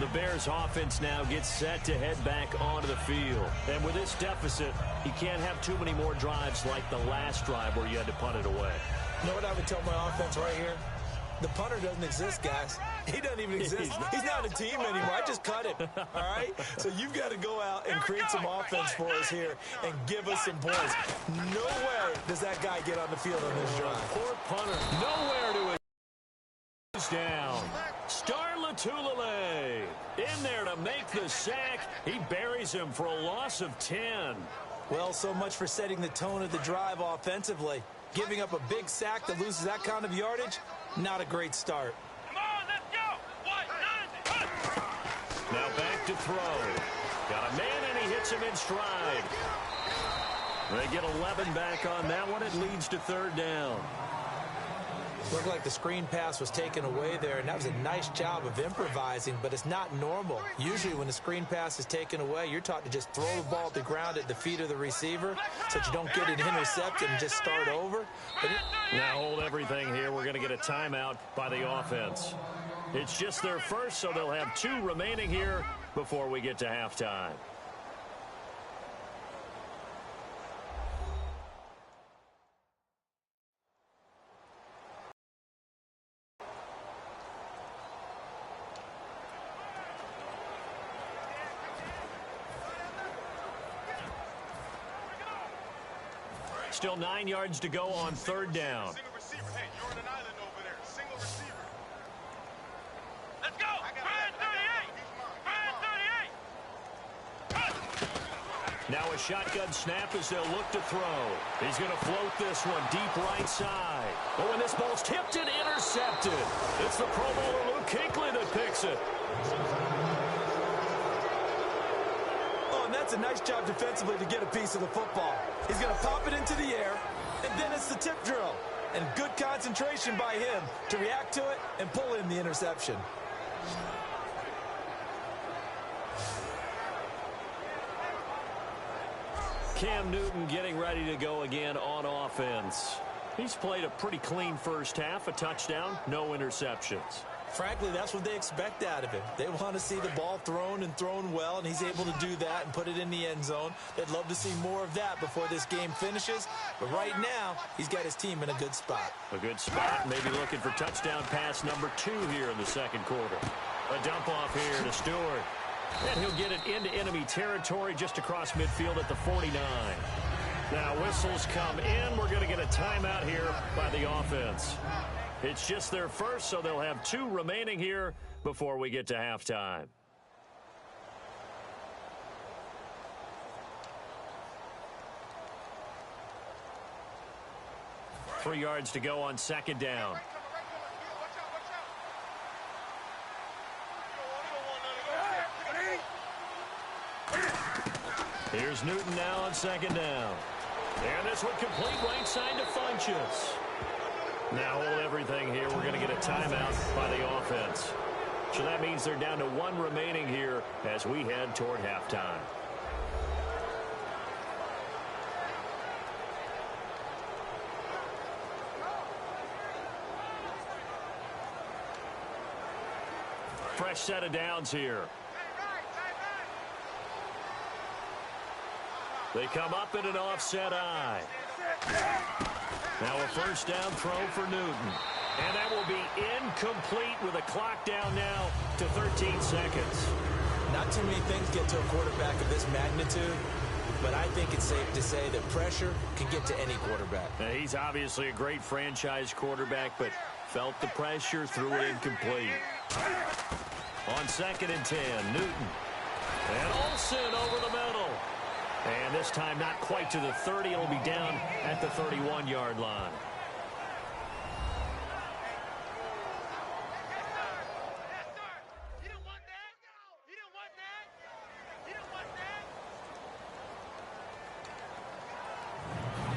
The Bears offense now gets set to head back onto the field. And with this deficit, you can't have too many more drives like the last drive where you had to punt it away. You know what I would tell my offense right here? The punter doesn't exist, guys. He doesn't even exist. He's not a team anymore. I just cut him, all right? So you've got to go out and create some offense for us here and give us some points. No way does that guy get on the field on this drive. Poor punter. Nowhere to it. Down. Star Lotulelei in there to make the sack. He buries him for a loss of 10. Well, so much for setting the tone of the drive offensively. Giving up a big sack that loses that kind of yardage, not a great start. Come on, let's go. 1, 9, Now back to throw. Got a man, and he hits him in stride. They get 11 back on that one. It leads to third down. Looked like the screen pass was taken away there, and that was a nice job of improvising, but it's not normal. Usually when the screen pass is taken away, you're taught to just throw the ball at the ground at the feet of the receiver so that you don't get it intercepted and just start over. Now hold everything here. We're going to get a timeout by the offense. It's just their first, so they'll have 2 remaining here before we get to halftime. Still 9 yards to go on third down. Single receiver. Hey, you're on an island over there. Single receiver. Now a shotgun snap as they'll look to throw. He's going to float this one deep right side. Oh, and this ball's tipped and intercepted. It's the Pro Bowler Luke Kuechly that picks it. Oh, and that's a nice job defensively to get a piece of the football. He's going to pop it into the air, and then it's the tip drill. And good concentration by him to react to it and pull in the interception. Cam Newton getting ready to go again on offense. He's played a pretty clean first half, a touchdown, no interceptions. Frankly, that's what they expect out of him. They want to see the ball thrown and thrown well, and he's able to do that and put it in the end zone. They'd love to see more of that before this game finishes. But right now, he's got his team in a good spot. A good spot, maybe looking for touchdown pass number 2 here in the second quarter. A dump off here to Stewart. And he'll get it into enemy territory just across midfield at the 49. Now whistles come in. We're going to get a timeout here by the offense. It's just their first, so they'll have 2 remaining here before we get to halftime. Three yards to go on second down. Here's Newton now on second down. And this one complete right side to Funchess. Now hold everything here. We're going to get a timeout by the offense. So that means they're down to 1 remaining here as we head toward halftime. Fresh set of downs here. They come up in an offset eye. Now a first down throw for Newton. And that will be incomplete with a clock down now to 13 seconds. Not too many things get to a quarterback of this magnitude, but I think it's safe to say that pressure can get to any quarterback. Now, he's obviously a great franchise quarterback, but felt the pressure, threw it incomplete. On second and 10, Newton. And Olsen over the middle. And this time not quite to the 30. It'll be down at the 31-yard line.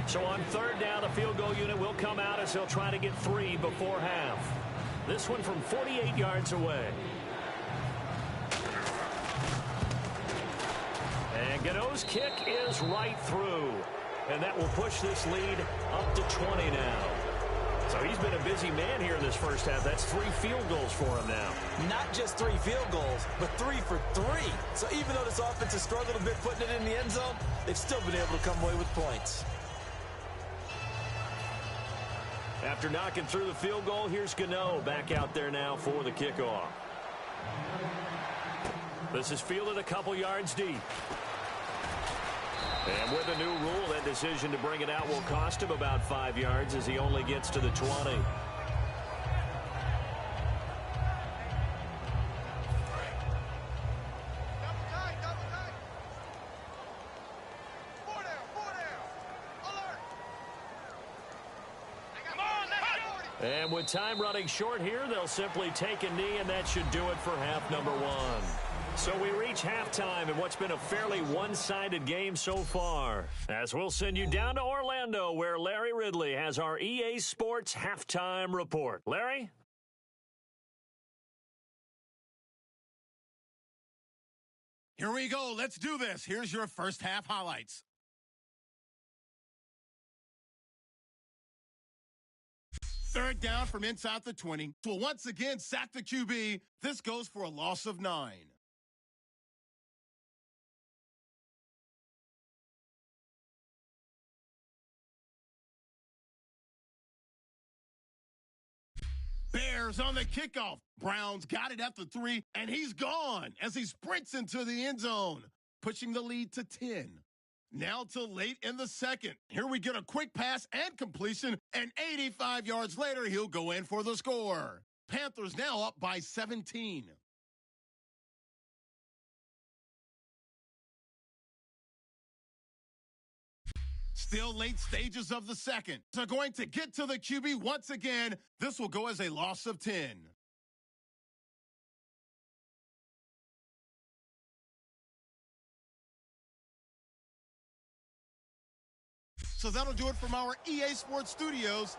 So on third down, the field goal unit will come out as he'll try to get 3 before half. This one from 48 yards away. And Gano's kick is right through. And that will push this lead up to 20 now. So he's been a busy man here in this first half. That's 3 field goals for him now. Not just 3 field goals, but 3 for 3. So even though this offense has struggled a bit putting it in the end zone, they've still been able to come away with points. After knocking through the field goal, here's Gano back out there now for the kickoff. This is fielded a couple yards deep. And with a new rule, that decision to bring it out will cost him about 5 yards as he only gets to the 20. And with time running short here, they'll simply take a knee, and that should do it for half number 1. So we reach halftime in what's been a fairly one-sided game so far. As we'll send you down to Orlando, where Larry Ridley has our EA Sports Halftime Report. Larry? Here we go. Let's do this. Here's your first half highlights. Third down from inside the 20. Will once again sack the QB. This goes for a loss of 9. Bears on the kickoff. Browns got it at the 3, and he's gone as he sprints into the end zone, pushing the lead to 10. Now till late in the second. Here we get a quick pass and completion, and 85 yards later, he'll go in for the score. Panthers now up by 17. Still late stages of the second. So going to get to the QB once again. This will go as a loss of 10. So that'll do it from our EA Sports Studios.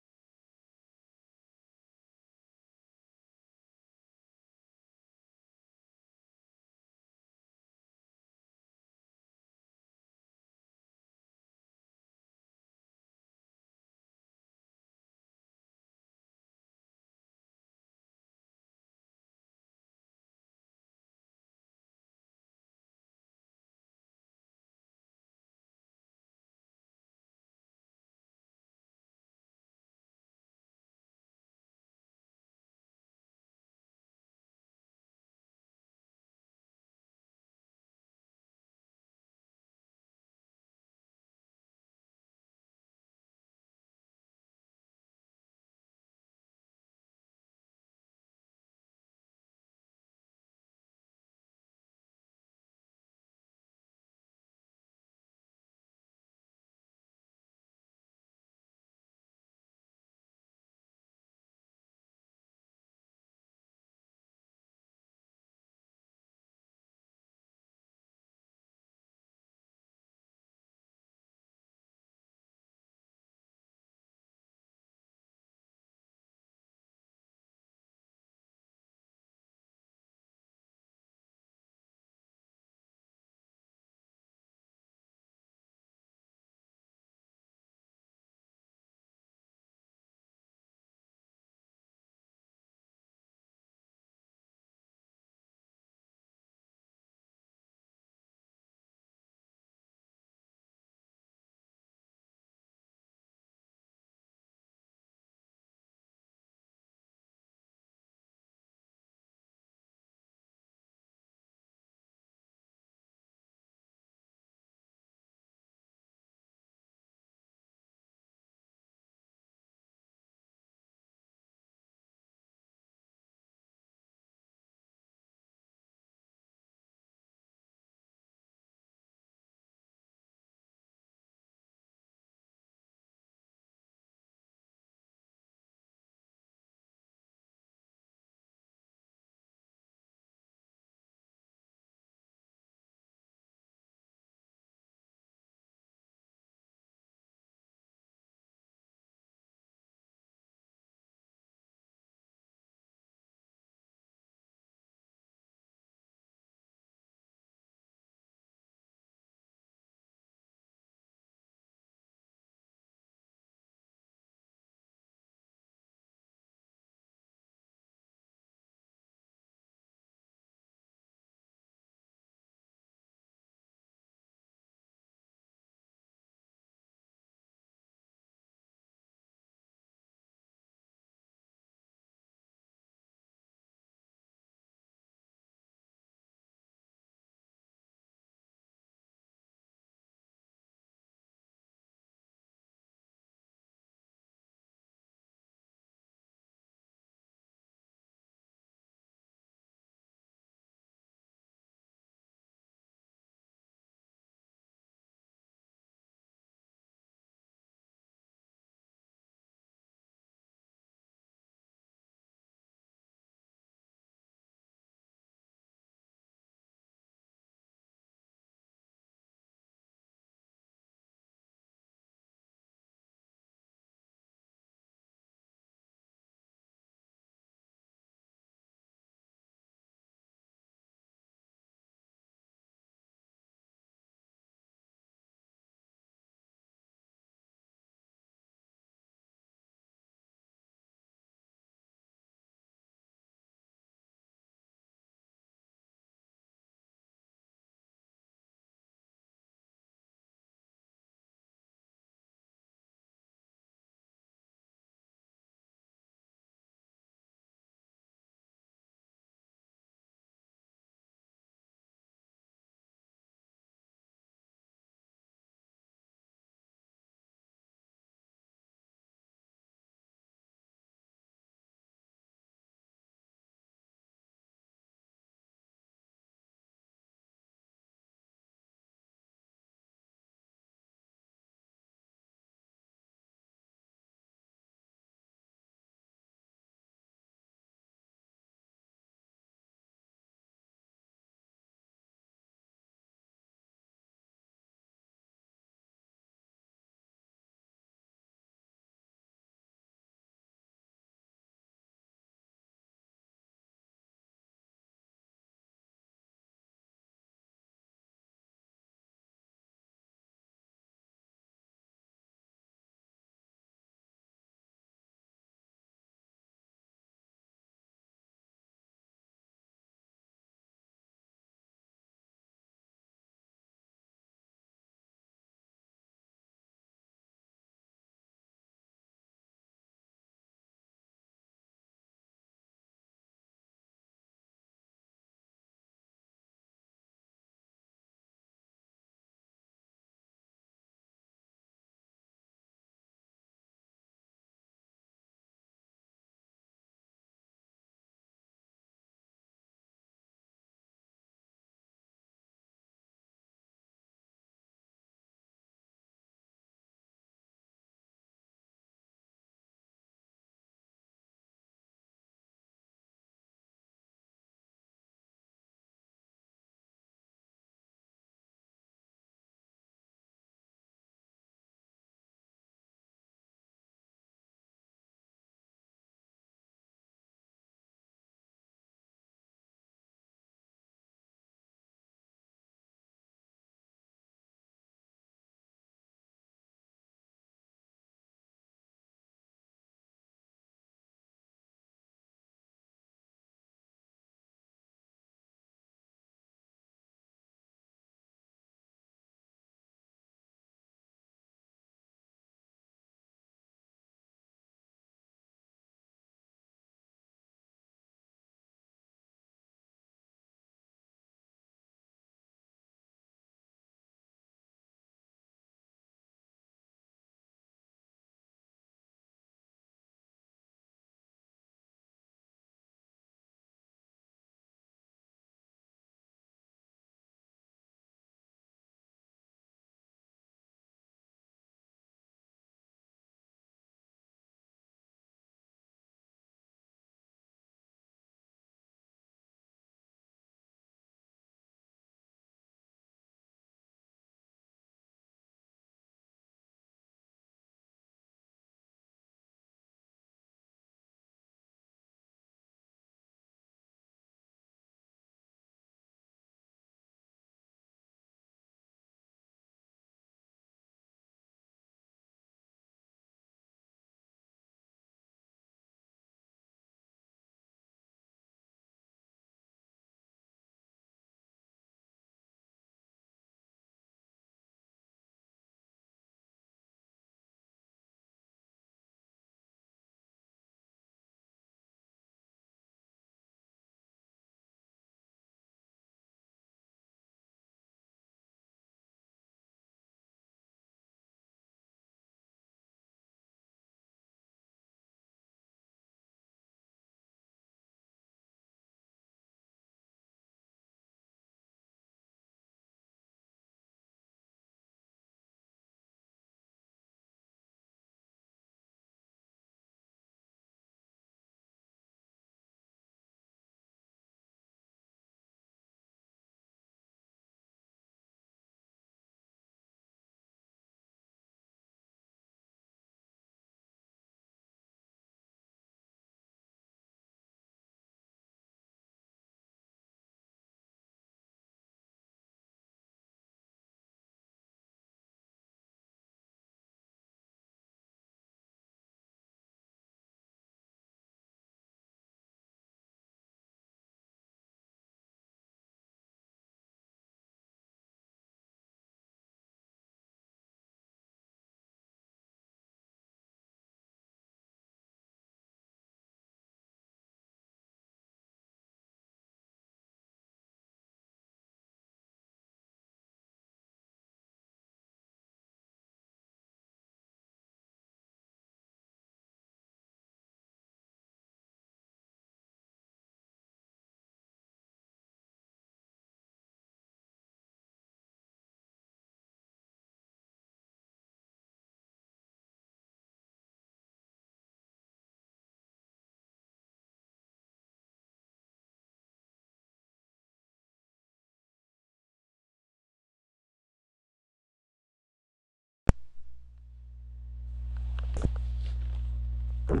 Now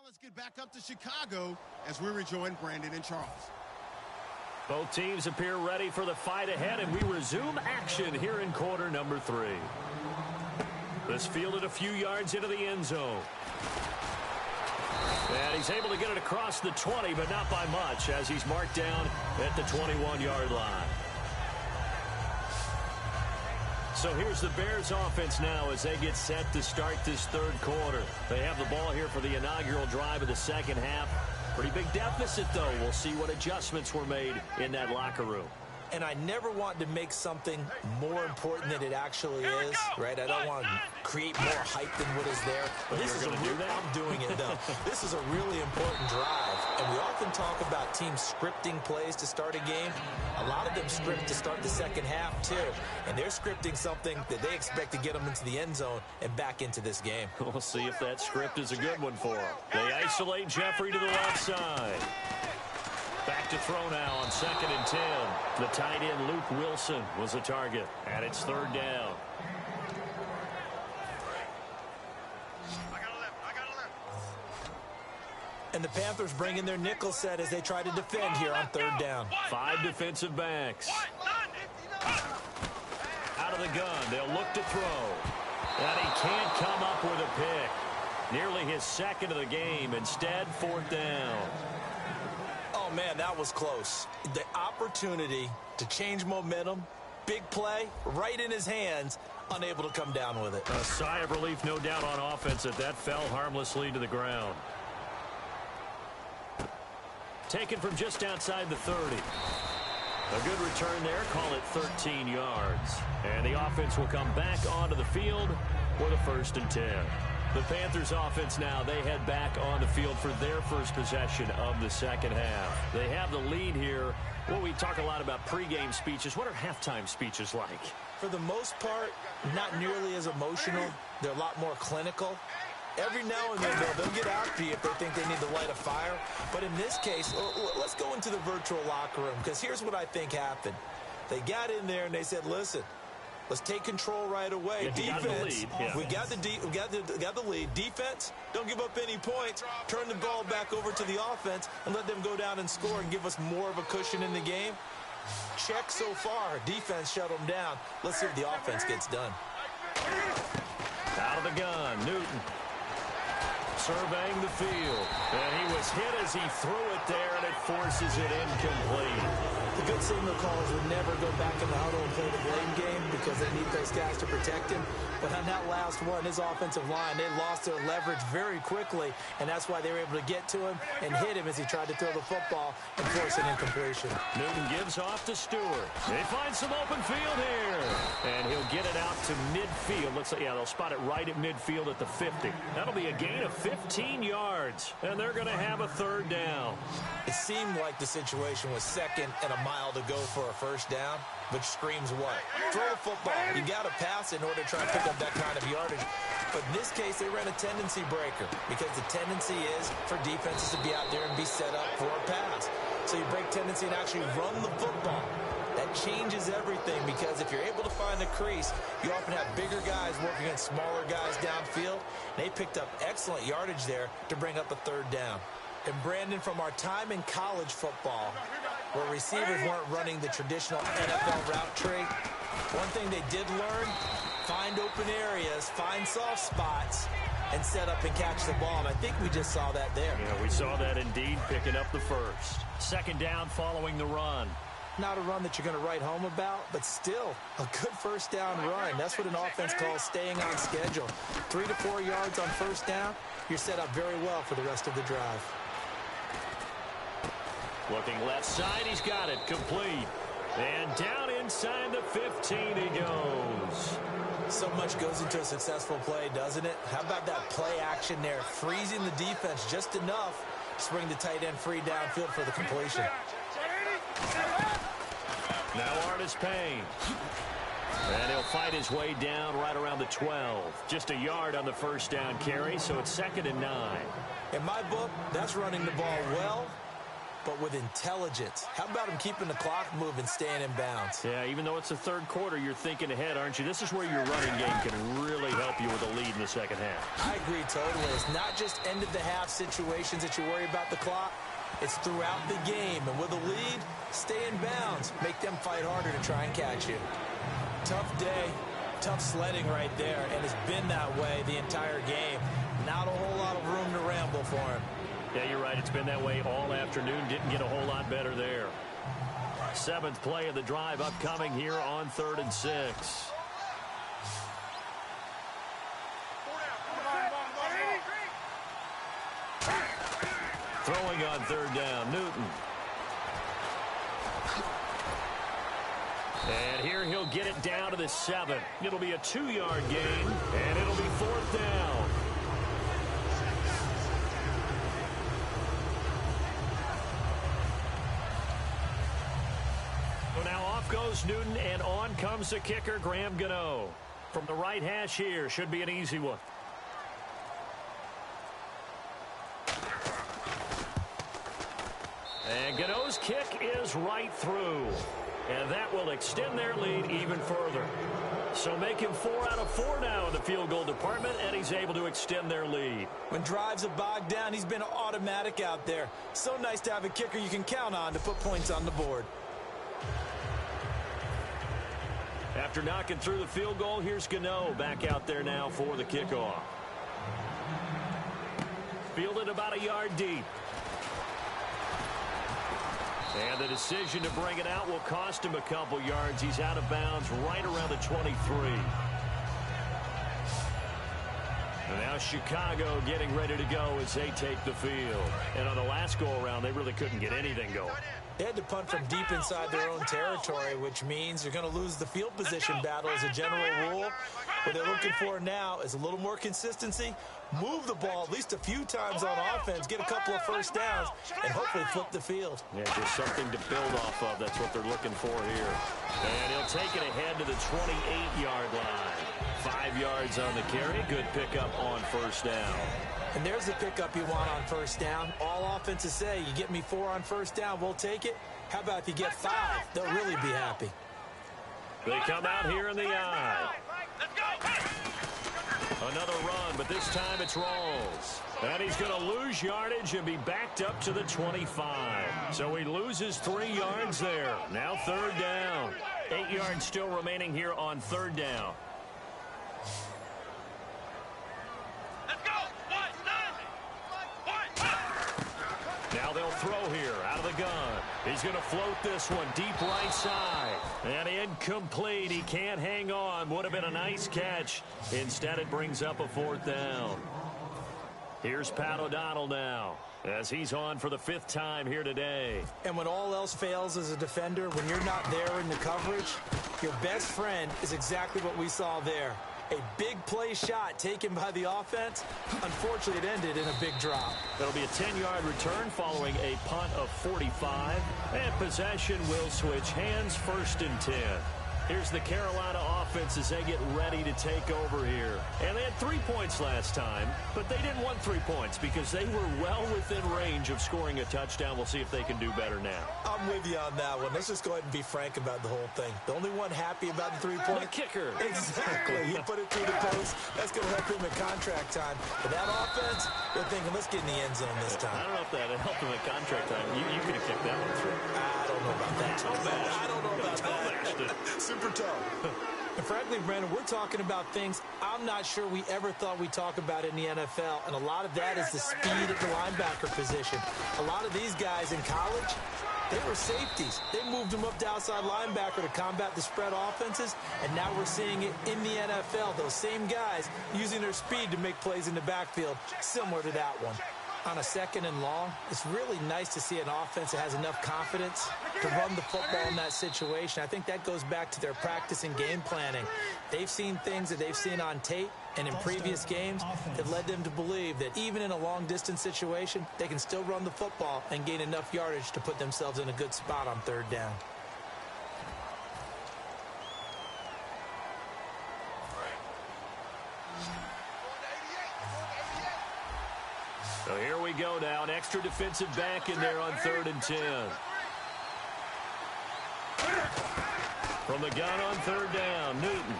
let's get back up to Chicago as we rejoin Brandon and Charles. Both teams appear ready for the fight ahead, and we resume action here in quarter number 3. This fielded a few yards into the end zone. And he's able to get it across the 20, but not by much, as he's marked down at the 21-yard line. So here's the Bears offense now as they get set to start this third quarter. They have the ball here for the inaugural drive of the second half. Pretty big deficit, though. We'll see what adjustments were made in that locker room. And I never want to make something more important than it actually is, right? I don't want to create more hype than what is there. But this is a real, I'm doing it, though. This is a really important drive. And we often talk about teams scripting plays to start a game. A lot of them script to start the second half, too. And they're scripting something that they expect to get them into the end zone and back into this game. We'll see if that script is a good one for them. They isolate Jeffrey to the left side. Back to throw now on 2nd and 10. The tight end Luke Wilson was the target, and it's 3rd down. And the Panthers bring in their nickel set as they try to defend here on 3rd down. 5 defensive backs. Out of the gun, they'll look to throw. And he can't come up with a pick. Nearly his 2nd of the game. Instead, 4th down. Oh, man, that was close. The opportunity to change momentum, big play, right in his hands, unable to come down with it. A sigh of relief, no doubt, on offense that fell harmlessly to the ground. Taken from just outside the 30. A good return there, call it 13 yards. And the offense will come back onto the field with a 1st and 10. The Panthers offense now, they head back on the field for their first possession of the second half. They have the lead here. Well, we talk a lot about pregame speeches. What are halftime speeches like? For the most part, not nearly as emotional. They're a lot more clinical. Every now and then, they'll get after you if they think they need to light a fire. But in this case, let's go into the virtual locker room, because here's what I think happened. They got in there and they said, listen, let's take control right away. Defense, we got the lead. Defense, don't give up any points. Turn the ball back over to the offense and let them go down and score and give us more of a cushion in the game. Check so far. Defense shut them down. Let's see if the offense gets done. Out of the gun, Newton. Surveying the field. And he was hit as he threw it there, and it forces it incomplete. The good signal callers would never go back in the huddle and play the blame game because they need those guys to protect him. But on that last one, his offensive line, they lost their leverage very quickly, and that's why they were able to get to him and hit him as he tried to throw the football and force an incompletion. Newton gives off to Stewart. They find some open field here, and he'll get it out to midfield. Looks like, they'll spot it right at midfield at the 50. That'll be a gain of 15 yards, and they're going to have a 3rd down. It seemed like the situation was 2nd and a mile to go for a 1st down, which screams what? Throw the football. You got to pass in order to try to pick up that kind of yardage. But in this case, they ran a tendency breaker because the tendency is for defenses to be out there and be set up for a pass. So you break tendency and actually run the football. That changes everything because if you're able to find a crease, you often have bigger guys working against smaller guys downfield. They picked up excellent yardage there to bring up a third down. And Brandon, from our time in college football, where receivers weren't running the traditional NFL route tree, one thing they did learn, find open areas, find soft spots, and set up and catch the ball. And I think we just saw that there. Yeah, we saw that indeed, picking up the first. Second down following the run. Not a run that you're going to write home about, but still a good first down run. That's what an offense calls staying on schedule. 3 to 4 yards on first down, you're set up very well for the rest of the drive. Looking left side, he's got it, complete. And down inside the 15 he goes. So much goes into a successful play, doesn't it? How about that play action there, freezing the defense just enough to bring the tight end free downfield for the completion. Now Artis Payne. And he'll fight his way down right around the 12. Just a yard on the first down carry, so it's 2nd and 9. In my book, that's running the ball well, but with intelligence. How about him keeping the clock moving, staying in bounds? Yeah, even though it's the third quarter, you're thinking ahead, aren't you? This is where your running game can really help you with a lead in the second half. I agree totally. It's not just end-of-the-half situations that you worry about the clock. It's throughout the game. And with a lead, stay in bounds. Make them fight harder to try and catch you. Tough day, tough sledding right there, and it's been that way the entire game. Not a whole lot of room to ramble for him. Yeah, you're right. It's been that way all afternoon. Didn't get a whole lot better there. 7th play of the drive upcoming here on 3rd and 6. Throwing on 3rd down, Newton. And here he'll get it down to the 7. It'll be a 2-yard gain, and it'll be 4th down. So now off goes Newton, and on comes the kicker, Graham Gano. From the right hash here, should be an easy one. And Gano's kick is right through. And that will extend their lead even further. So make him 4 out of 4 now in the field goal department, and he's able to extend their lead. When drives are bogged down, he's been automatic out there. So nice to have a kicker you can count on to put points on the board. After knocking through the field goal, here's Gano back out there now for the kickoff. Fielded about a yard deep. And the decision to bring it out will cost him a couple yards. He's out of bounds right around the 23. And now Chicago getting ready to go as they take the field. And on the last go-around, they really couldn't get anything going. They had to punt from deep inside their own territory, which means you're going to lose the field position battle as a general rule. What they're looking for now is a little more consistency, move the ball at least a few times on offense, get a couple of first downs, and hopefully flip the field. Yeah, just something to build off of. That's what they're looking for here. And he'll take it ahead to the 28-yard line. 5 yards on the carry. Good pickup on first down. And there's the pickup you want on first down. All offenses say, you get me 4 on first down, we'll take it. How about if you get 5? They'll really be happy. They come out here in the eye. Let's go! Another run, but this time it's Rawls. And he's going to lose yardage and be backed up to the 25. So he loses 3 yards there. Now 3rd down. 8 yards still remaining here on 3rd down. Let's go! Now they'll throw here out of the gun. He's going to float this one deep right side. And incomplete. He can't hang on. Would have been a nice catch. Instead, it brings up a 4th down. Here's Pat O'Donnell now as he's on for the 5th time here today. And when all else fails as a defender, when you're not there in the coverage, your best friend is exactly what we saw there. A big play shot taken by the offense. Unfortunately, it ended in a big drop. That'll be a 10-yard return following a punt of 45. And possession will switch hands, 1st and 10. Here's the Carolina offense as they get ready to take over here. And they had 3 points last time, but they didn't want 3 points because they were well within range of scoring a touchdown. We'll see if they can do better now. I'm with you on that one. Let's just go ahead and be frank about the whole thing. The only one happy about the 3-point? The kicker. Exactly. He put it through the post. That's going to help him in contract time. But that offense, they're thinking, let's get in the end zone this time. I don't know if that helped him at contract time. You could have kicked that one through. I don't know about that. I don't know about that. Super toe. And frankly, Brandon, we're talking about things I'm not sure we ever thought we'd talk about in the NFL, and a lot of that is the speed at the linebacker position. A lot of these guys in college, they were safeties. They moved them up to outside linebacker to combat the spread offenses, and now we're seeing it in the NFL. Those same guys using their speed to make plays in the backfield, similar to that one. On a 2nd and long, it's really nice to see an offense that has enough confidence to run the football in that situation. I think that goes back to their practice and game planning. They've seen things that they've seen on tape and in previous games that led them to believe that even in a long-distance situation, they can still run the football and gain enough yardage to put themselves in a good spot on 3rd down. So here we go now. An extra defensive back in there on 3rd and 10. From the gun on 3rd down, Newton.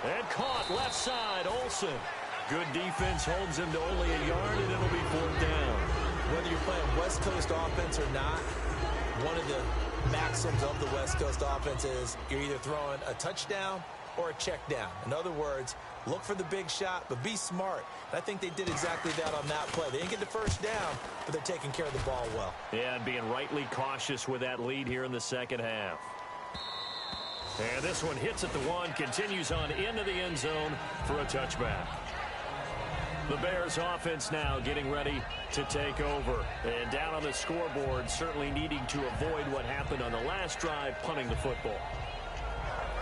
And caught left side, Olsen. Good defense holds him to only a yard, and it'll be 4th down. Whether you're playing West Coast offense or not, one of the maxims of the West Coast offense is you're either throwing a touchdown or a check down. In other words, look for the big shot, but be smart. And I think they did exactly that on that play. They didn't get the 1st down, but they're taking care of the ball well. Yeah, and being rightly cautious with that lead here in the 2nd half. And this one hits at the 1, continues on into the end zone for a touchback. The Bears offense now getting ready to take over. And down on the scoreboard, certainly needing to avoid what happened on the last drive, punting the football.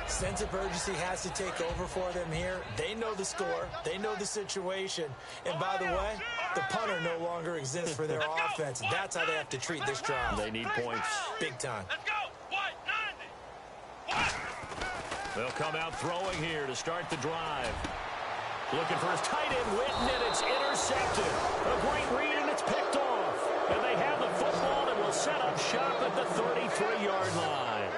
Sense of urgency has to take over for them here. They know the score. They know the situation. And by the way, the punter no longer exists for their offense. That's how they have to treat this drive. They need points. Big time. Let's go. What? 90. What? They'll come out throwing here to start the drive. Looking for his tight end, Witten, and it's intercepted. A great read, and it's picked off. And they have the football and will set up shop at the 33-yard line.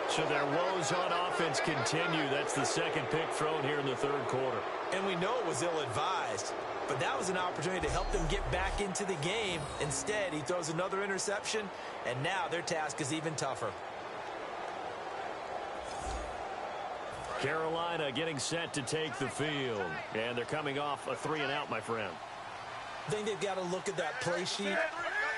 So their woes on offense continue. That's the 2nd pick thrown here in the 3rd quarter. And we know it was ill-advised, but that was an opportunity to help them get back into the game. Instead, he throws another interception, and now their task is even tougher. Carolina getting set to take the field. And they're coming off a 3-and-out, my friend. I think they've got to look at that play sheet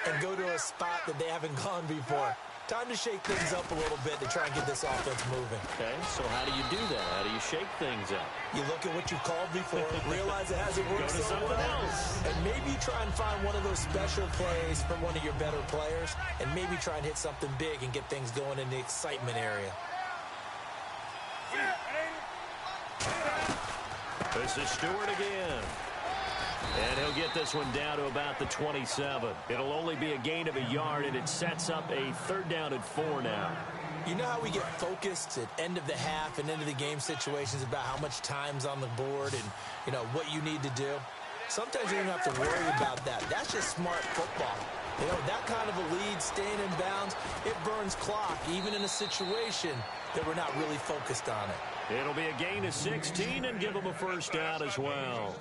and go to a spot that they haven't gone before. Time to shake things up a little bit to try and get this offense moving. Okay, so how do you do that? How do you shake things up? You look at what you've called before, realize it hasn't worked Go to so something well, else. and maybe try and find one of those special plays from one of your better players, and maybe try and hit something big and get things going in the excitement area. This is Stewart again. And he'll get this one down to about the 27. It'll only be a gain of a yard, and it sets up a 3rd down and 4 now. You know how we get focused at end of the half and end of the game situations about how much time's on the board and, you know, what you need to do? Sometimes you don't have to worry about that. That's just smart football. You know, that kind of a lead, staying in bounds, it burns clock, even in a situation that we're not really focused on it. It'll be a gain of 16 and give them a 1st down as well.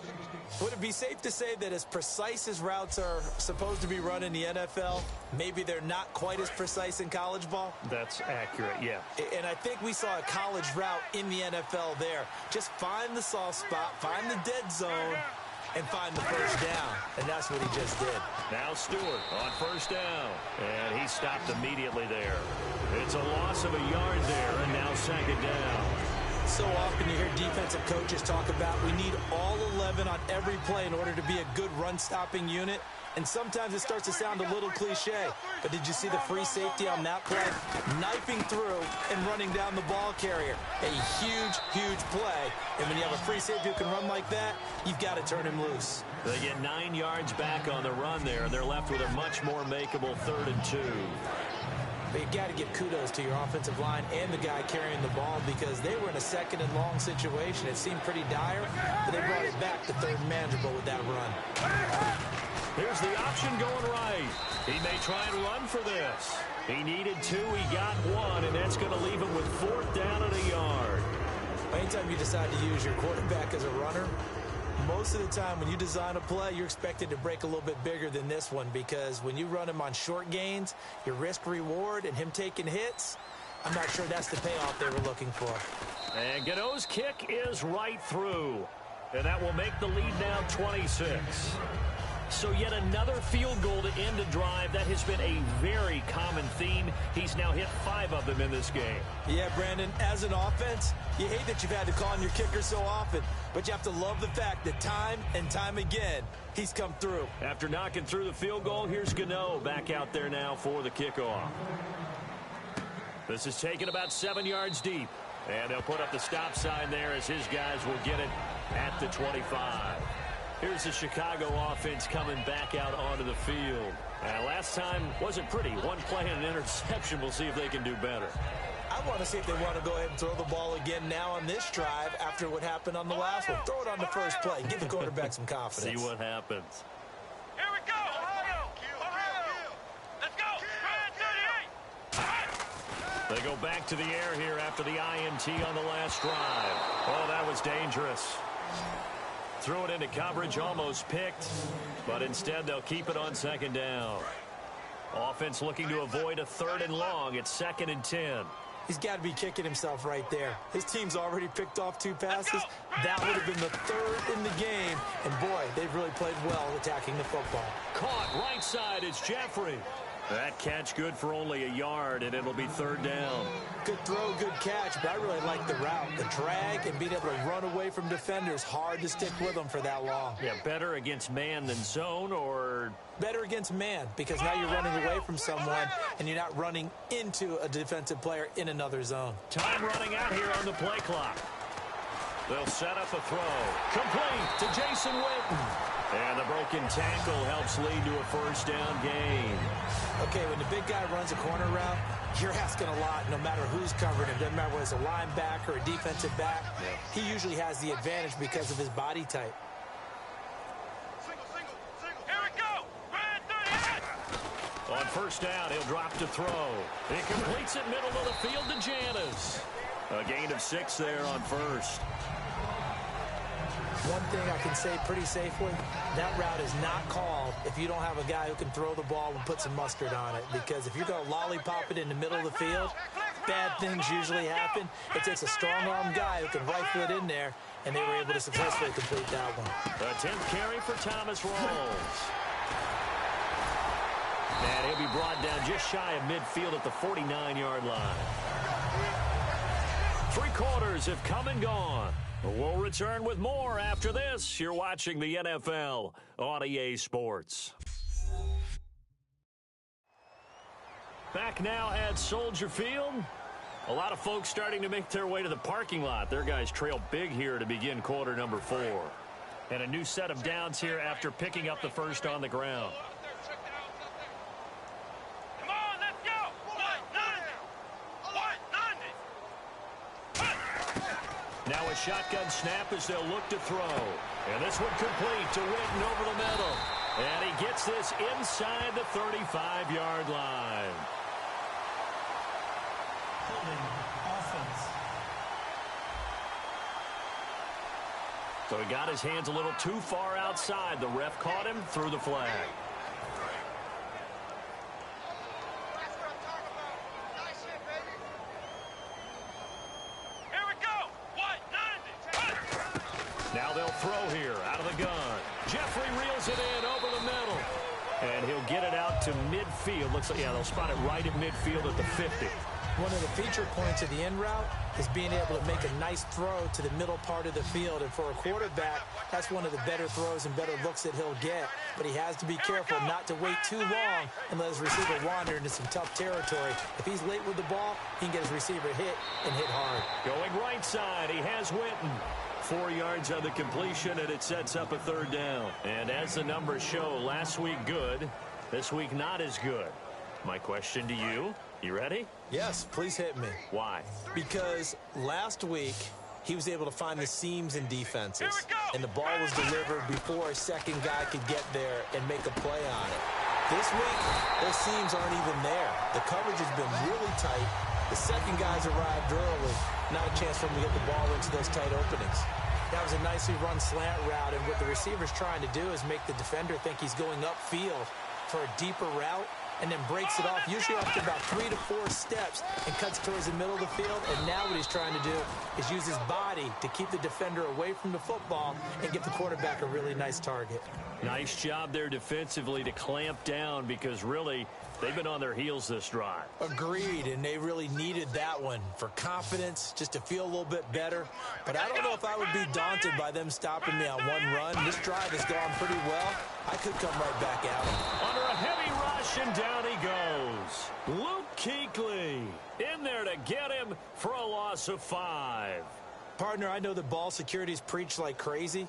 Would it be safe to say that as precise as routes are supposed to be run in the NFL, maybe they're not quite as precise in college ball? That's accurate, yeah. And I think we saw a college route in the NFL there. Just find the soft spot, find the dead zone, and find the 1st down. And that's what he just did. Now Stewart on 1st down. And he stopped immediately there. It's a loss of a yard there, and now 2nd down. So often you hear defensive coaches talk about we need all 11 on every play in order to be a good run-stopping unit. And sometimes it starts to sound a little cliche. But did you see the free safety on that play? Knifing through and running down the ball carrier. A huge, huge play. And when you have a free safety who can run like that, you've got to turn him loose. They get 9 yards back on the run there, and they're left with a much more makeable 3rd and 2. But you got to give kudos to your offensive line and the guy carrying the ball because they were in a second and long situation. It seemed pretty dire, but they brought it back to third and manageable with that run. Here's the option going right. He may try and run for this. He needed 2, he got 1, and that's going to leave him with 4th down and a yard. Anytime you decide to use your quarterback as a runner, most of the time when you design a play, you're expected to break a little bit bigger than this one because when you run him on short gains, your risk-reward and him taking hits, I'm not sure that's the payoff they were looking for. And Gano's kick is right through. And that will make the lead now 26. So yet another field goal to end a drive. That has been a very common theme. He's now hit 5 of them in this game. Yeah, Brandon, as an offense, you hate that you've had to call on your kicker so often, but you have to love the fact that time and time again, he's come through. After knocking through the field goal, here's Gano back out there now for the kickoff. This is taken about 7 yards deep. And they'll put up the stop sign there as his guys will get it at the 25. Here's the Chicago offense coming back out onto the field. And last time wasn't pretty. One play and an interception. We'll see if they can do better. I want to see if they want to go ahead and throw the ball again now on this drive after what happened on the last one. Throw it on the first play. Give the quarterback some confidence. See what happens. Here we go. Ohio. Let's go. They go back to the air here after the INT on the last drive. Oh, that was dangerous. Threw it into coverage, almost picked, but instead they'll keep it on second down. Offense looking to avoid a 3rd and long. It's 2nd and 10. He's got to be kicking himself right there. His team's already picked off 2 passes. That would have been the 3rd in the game. And, boy, they've really played well attacking the football. Caught right side is Jeffrey. That catch good for only a yard, and it'll be 3rd down. Good throw, good catch, but I really like the route. The drag and being able to run away from defenders. Hard to stick with them for that long. Yeah, better against man than zone, or... Better against man, because now you're running away from someone, and you're not running into a defensive player in another zone. Time running out here on the play clock. They'll set up a throw. Complete to Jason Witten. And the broken tackle helps lead to a 1st down gain. Okay, when the big guy runs a corner route, you're asking a lot no matter who's covering him. Doesn't matter whether it's a linebacker or a defensive back. He usually has the advantage because of his body type. Here we go. On 1st down, he'll drop to throw. He completes it middle of the field to Janis. A gain of 6 there on 1st. One thing I can say pretty safely, that route is not called if you don't have a guy who can throw the ball and put some mustard on it. Because if you're going to lollipop it in the middle of the field, bad things usually happen. It takes a strong-arm guy who can rifle it in there, and they were able to successfully complete that one. The 10th carry for Thomas Rawls. And he'll be brought down just shy of midfield at the 49-yard line. 3 quarters have come and gone. We'll return with more after this. You're watching the NFL on EA Sports. Back now at Soldier Field. A lot of folks starting to make their way to the parking lot. Their guys trail big here to begin quarter number 4. And a new set of downs here after picking up the 1st on the ground. Come on, let's go. Now a shotgun snap as they'll look to throw. And this one complete to Witten over the middle. And he gets this inside the 35-yard line. Holding offense. So he got his hands a little too far outside. The ref caught him, threw the flag. Now they'll throw here out of the gun. Jeffrey reels it in over the middle. And he'll get it out to midfield. Looks like, yeah, they'll spot it right at midfield at the 50. One of the feature points of the in route is being able to make a nice throw to the middle part of the field. And for a quarterback, that's one of the better throws and better looks that he'll get. But he has to be careful not to wait too long and let his receiver wander into some tough territory. If he's late with the ball, he can get his receiver hit and hit hard. Going right side, he has Witten. 4 yards on the completion, and it sets up a 3rd down. And as the numbers show, last week good, this week not as good. My question to you, you ready? Yes, please hit me. Why? Because last week, he was able to find the seams in defenses, and the ball was delivered before a second guy could get there and make a play on it. This week, those seams aren't even there. The coverage has been really tight. The second guy's arrived early. Not a chance for him to get the ball into those tight openings. That was a nicely run slant route, and what the receiver's trying to do is make the defender think he's going upfield for a deeper route, and then breaks it off, usually after about 3 to 4 steps, and cuts towards the middle of the field. And now what he's trying to do is use his body to keep the defender away from the football and give the quarterback a really nice target. Nice job there defensively to clamp down, because really, they've been on their heels this drive. Agreed, and they really needed that one for confidence, just to feel a little bit better. But I don't know if I would be daunted by them stopping me on one run. This drive has gone pretty well. I could come right back at him. Under a heavy rush, and down he goes. Luke Kuechly in there to get him for a loss of 5. Partner, I know that ball security's preached like crazy,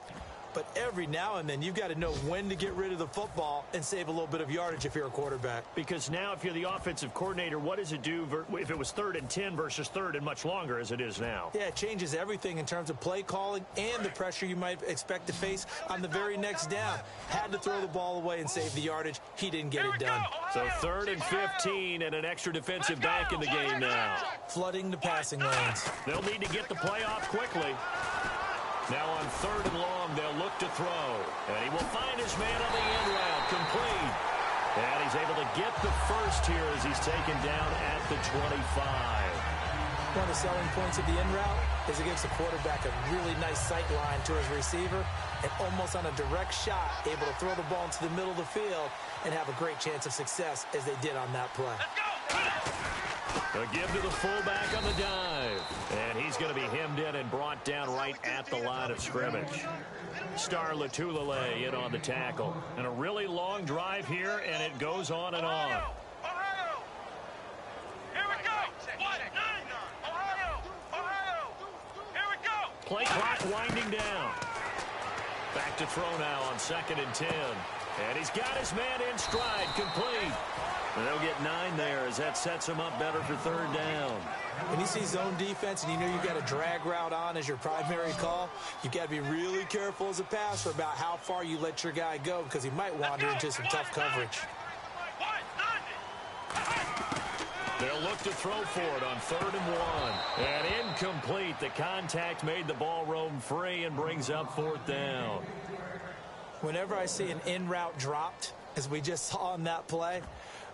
but every now and then you've got to know when to get rid of the football and save a little bit of yardage if you're a quarterback. Because now if you're the offensive coordinator, what does it do if it was 3rd and 10 versus 3rd and much longer as it is now? Yeah, it changes everything in terms of play calling and the pressure you might expect to face on the very next down. Had to throw the ball away and save the yardage. He didn't get it done. So 3rd and 15 and an extra defensive back in the game now. Flooding the passing lanes. They'll need to get the play off quickly. Now on 3rd and long, they'll look to throw. And he will find his man on the end route, complete. And he's able to get the first here as he's taken down at the 25. One of the selling points of the in route is it gives the quarterback a really nice sight line to his receiver, and almost on a direct shot, able to throw the ball into the middle of the field and have a great chance of success as they did on that play. A give to the fullback on the dive. And he's going to be hemmed in and brought down right at the line of scrimmage. Star Lotulelei in on the tackle. And a really long drive here, and it goes on and on. Ohio! Here we go! What? Ohio! Ohio! Here we go! Play clock winding down. Back to throw now on 2nd and 10. And he's got his man in stride, complete. And they'll get 9 there as that sets him up better for 3rd down. When you see zone defense and you know you've got a drag route on as your primary call, you've got to be really careful as a passer about how far you let your guy go, because he might wander into some tough coverage. They'll look to throw for it on 3rd and 1. And incomplete. The contact made the ball roam free and brings up 4th down. Whenever I see an in route dropped, as we just saw on that play,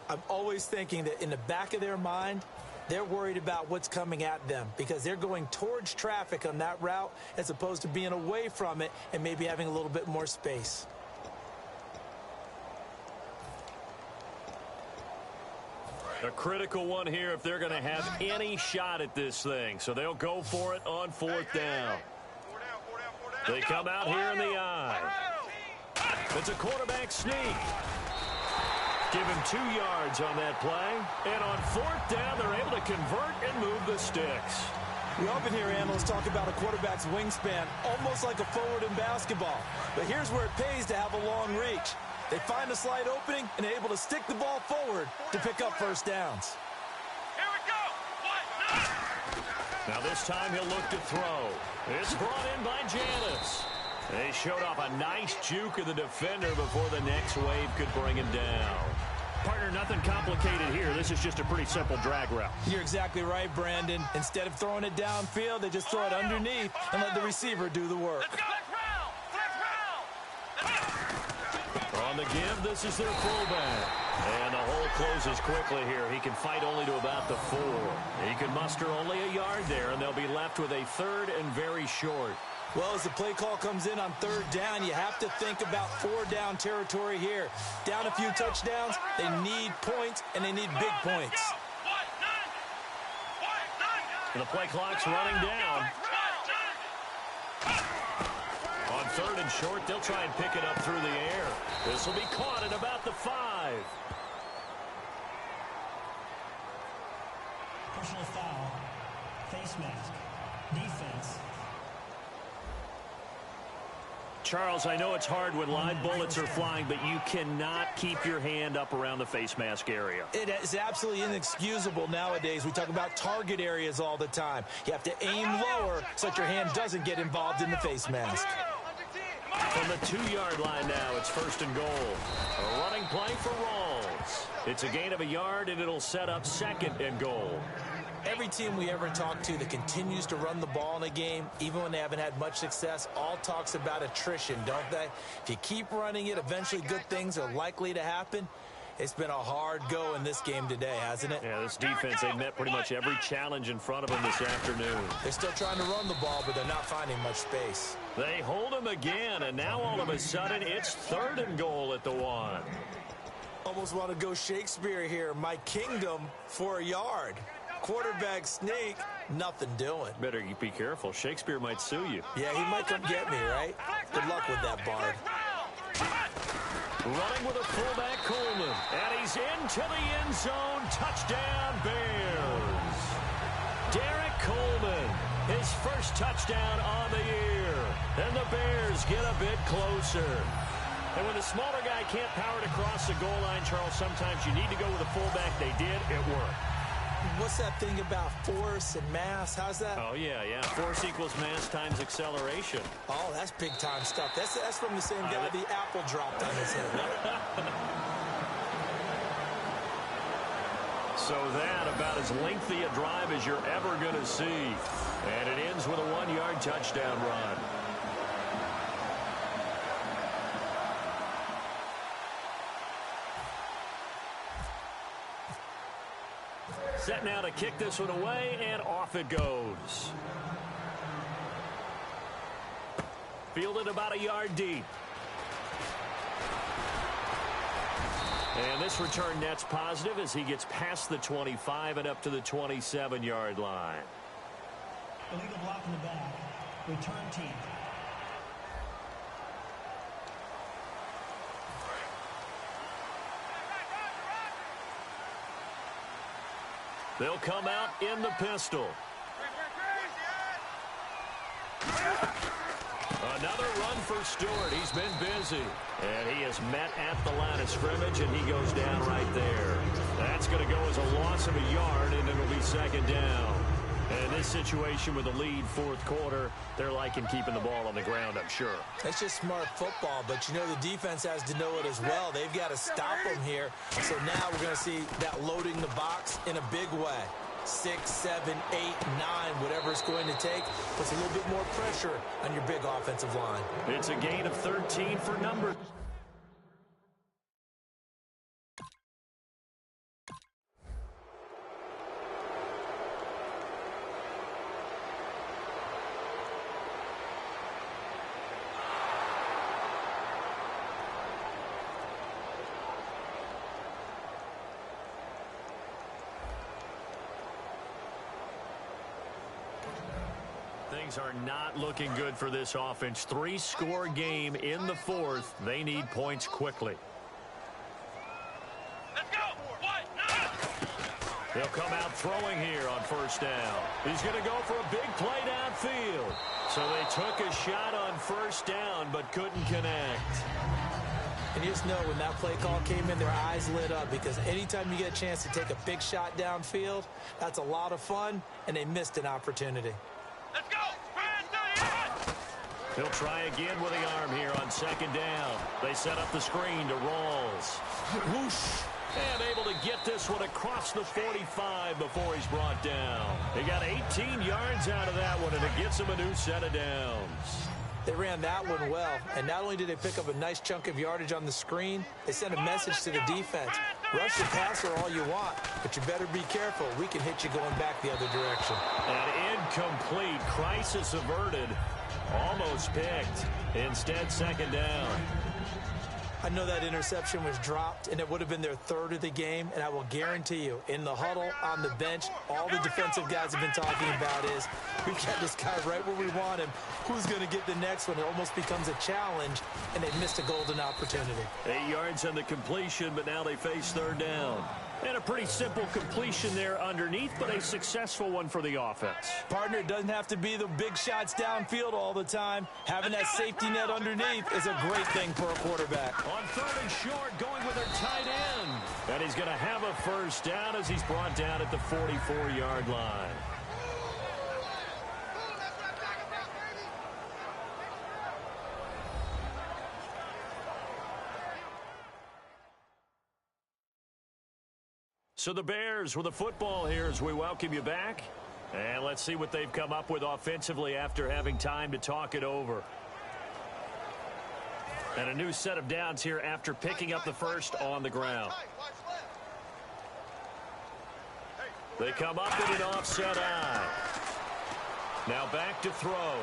I'm always thinking that in the back of their mind, they're worried about what's coming at them, because they're going towards traffic on that route as opposed to being away from it and maybe having a little bit more space. A critical one here if they're going to have any shot at this thing. So they'll go for it on 4th down. They come out here in the eye. It's a quarterback sneak. Give him 2 yards on that play. And on 4th down, they're able to convert and move the sticks. We often hear analysts talk about a quarterback's wingspan, almost like a forward in basketball. But here's where it pays to have a long reach. They find a slight opening and are able to stick the ball forward to pick up 1st downs. Here we go! Now this time he'll look to throw. It's brought in by Janis. They showed off a nice juke of the defender before the next wave could bring him down. Partner, nothing complicated here. This is just a pretty simple drag route. You're exactly right, Brandon. Instead of throwing it downfield, they just throw it underneath and let the receiver do the work. Let's go! On the give, this is their fullback. And the hole closes quickly here. He can fight only to about the 4. He can muster only a yard there, and they'll be left with a 3rd and very short. Well, as the play call comes in on 3rd down, you have to think about 4-down territory here. Down a few touchdowns, they need points, and they need big points. The play clock's running down. On 3rd and short, they'll try and pick it up through the air. This will be caught at about the 5. Personal foul. Face mask. Defense. Charles, I know it's hard when live bullets are flying, but you cannot keep your hand up around the face mask area. It is absolutely inexcusable nowadays. We talk about target areas all the time. You have to aim lower so that your hand doesn't get involved in the face mask. From the 2-yard line now, it's 1st and goal. A running play for Rawls. It's a gain of a yard, and it'll set up 2nd and goal. Every team we ever talk to that continues to run the ball in a game, even when they haven't had much success, all talks about attrition, don't they? If you keep running it, eventually good things are likely to happen. It's been a hard go in this game today, hasn't it? Yeah, this defense, they met pretty much every challenge in front of them this afternoon. They're still trying to run the ball, but they're not finding much space. They hold him again, and now all of a sudden it's 3rd and goal at the 1. Almost want to go Shakespeare here. My kingdom for a yard. Quarterback sneak, nothing doing. Better be careful. Shakespeare might sue you. Yeah, he might come get me, right? Good luck with that, Bard. Running with a fullback, Coleman. And he's into the end zone. Touchdown, Bears. Derek Coleman, his first touchdown on the year. And the Bears get a bit closer. And when the smaller guy can't power it across the goal line, Charles, sometimes you need to go with a fullback. They did. It worked. What's that thing about force and mass? How's that? Oh, yeah. Force equals mass times acceleration. Oh, that's big-time stuff. That's from the same guy the apple dropped on his head, right? So that about as lengthy a drive as you're ever going to see. And it ends with a 1-yard touchdown run. Set now to kick this one away, and off it goes. Fielded about a yard deep. And this return net's positive as he gets past the 25 and up to the 27-yard line. Illegal block in the back. Return team. They'll come out in the pistol. Another run for Stewart. He's been busy. And he is met at the line of scrimmage, and he goes down right there. That's going to go as a loss of a yard, and it'll be 2nd down. And this situation with the lead 4th quarter, they're liking keeping the ball on the ground, I'm sure. That's just smart football, but you know the defense has to know it as well. They've got to stop them here. So now we're going to see that loading the box in a big way. 6, 7, 8, 9, whatever it's going to take, puts a little bit more pressure on your big offensive line. It's a gain of 13 for number. Things are not looking good for this offense. 3-score game in the 4th. They need points quickly. Let's go. They'll come out throwing here on 1st down. He's going to go for a big play downfield. So they took a shot on 1st down but couldn't connect. And you just know when that play call came in, their eyes lit up, because anytime you get a chance to take a big shot downfield, that's a lot of fun, and they missed an opportunity. Let's go. He'll try again with the arm here on 2nd down. They set up the screen to Rawls. Whoosh. And able to get this one across the 45 before he's brought down. He got 18 yards out of that one, and it gets him a new set of downs. They ran that one well, and not only did they pick up a nice chunk of yardage on the screen, they sent a message to the defense. Rush the passer all you want, but you better be careful. We can hit you going back the other direction. An incomplete, crisis averted, almost picked. Instead, 2nd down. I know that interception was dropped, and it would have been their 3rd of the game, and I will guarantee you, in the huddle, on the bench, all the defensive guys have been talking about is, we've got this guy right where we want him. Who's going to get the next one? It almost becomes a challenge, and they missed a golden opportunity. 8 yards on the completion, but now they face 3rd down. And a pretty simple completion there underneath, but a successful one for the offense. Partner, doesn't have to be the big shots downfield all the time. Having that safety net underneath is a great thing for a quarterback. On 3rd and short, going with her tight end. And he's going to have a first down as he's brought down at the 44-yard line. So the Bears with the football here as we welcome you back. And let's see what they've come up with offensively after having time to talk it over. And a new set of downs here after picking up the first on the ground. They come up in an offset eye. Now back to throw.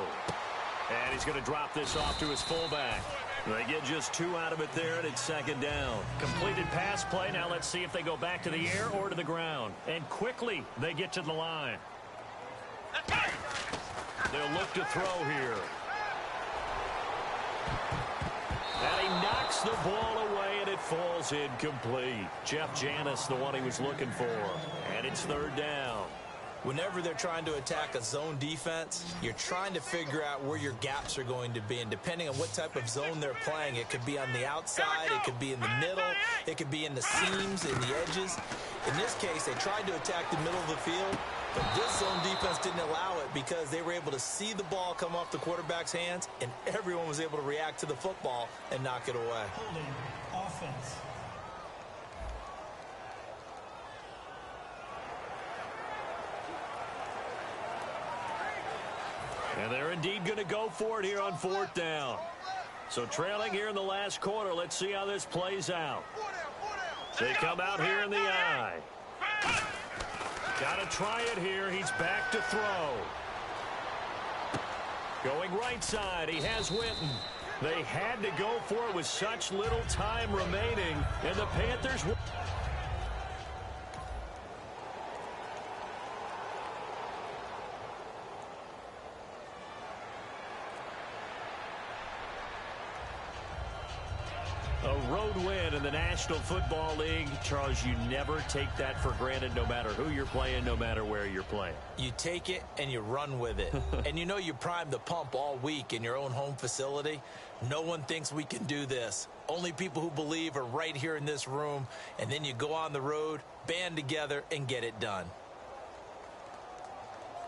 And he's going to drop this off to his fullback. They get just 2 out of it there, and it's 2nd down. Completed pass play. Now let's see if they go back to the air or to the ground. And quickly, they get to the line. They'll look to throw here. And he knocks the ball away, and it falls incomplete. Jeff Janis, the one he was looking for. And it's 3rd down. Whenever they're trying to attack a zone defense, you're trying to figure out where your gaps are going to be. And depending on what type of zone they're playing, it could be on the outside, it could be in the middle, it could be in the seams, in the edges. In this case, they tried to attack the middle of the field, but this zone defense didn't allow it because they were able to see the ball come off the quarterback's hands, and everyone was able to react to the football and knock it away. Holding offense. And they're indeed going to go for it here on 4th down. So trailing here in the last quarter. Let's see how this plays out. They come out here in the eye. Got to try it here. He's back to throw. Going right side. He has Witten. They had to go for it with such little time remaining. And the Panthers... A road win in the National Football League. Charles, you never take that for granted no matter who you're playing, no matter where you're playing. You take it and you run with it. And you know you primed the pump all week in your own home facility. No one thinks we can do this. Only people who believe are right here in this room. And then you go on the road, band together, and get it done.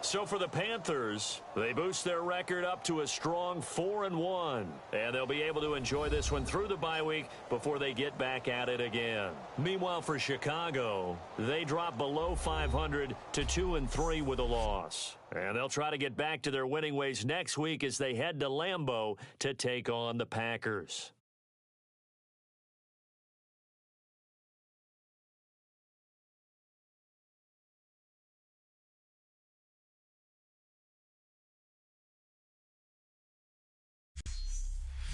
So for the Panthers, they boost their record up to a strong 4-1. And they'll be able to enjoy this one through the bye week before they get back at it again. Meanwhile, for Chicago, they drop below 500 to 2-3 with a loss. And they'll try to get back to their winning ways next week as they head to Lambeau to take on the Packers.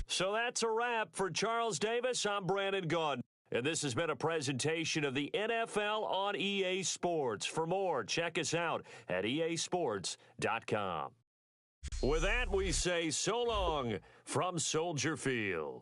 So that's a wrap. For Charles Davis, I'm Brandon Gaudin. And this has been a presentation of the NFL on EA Sports. For more, check us out at easports.com. With that, we say so long from Soldier Field.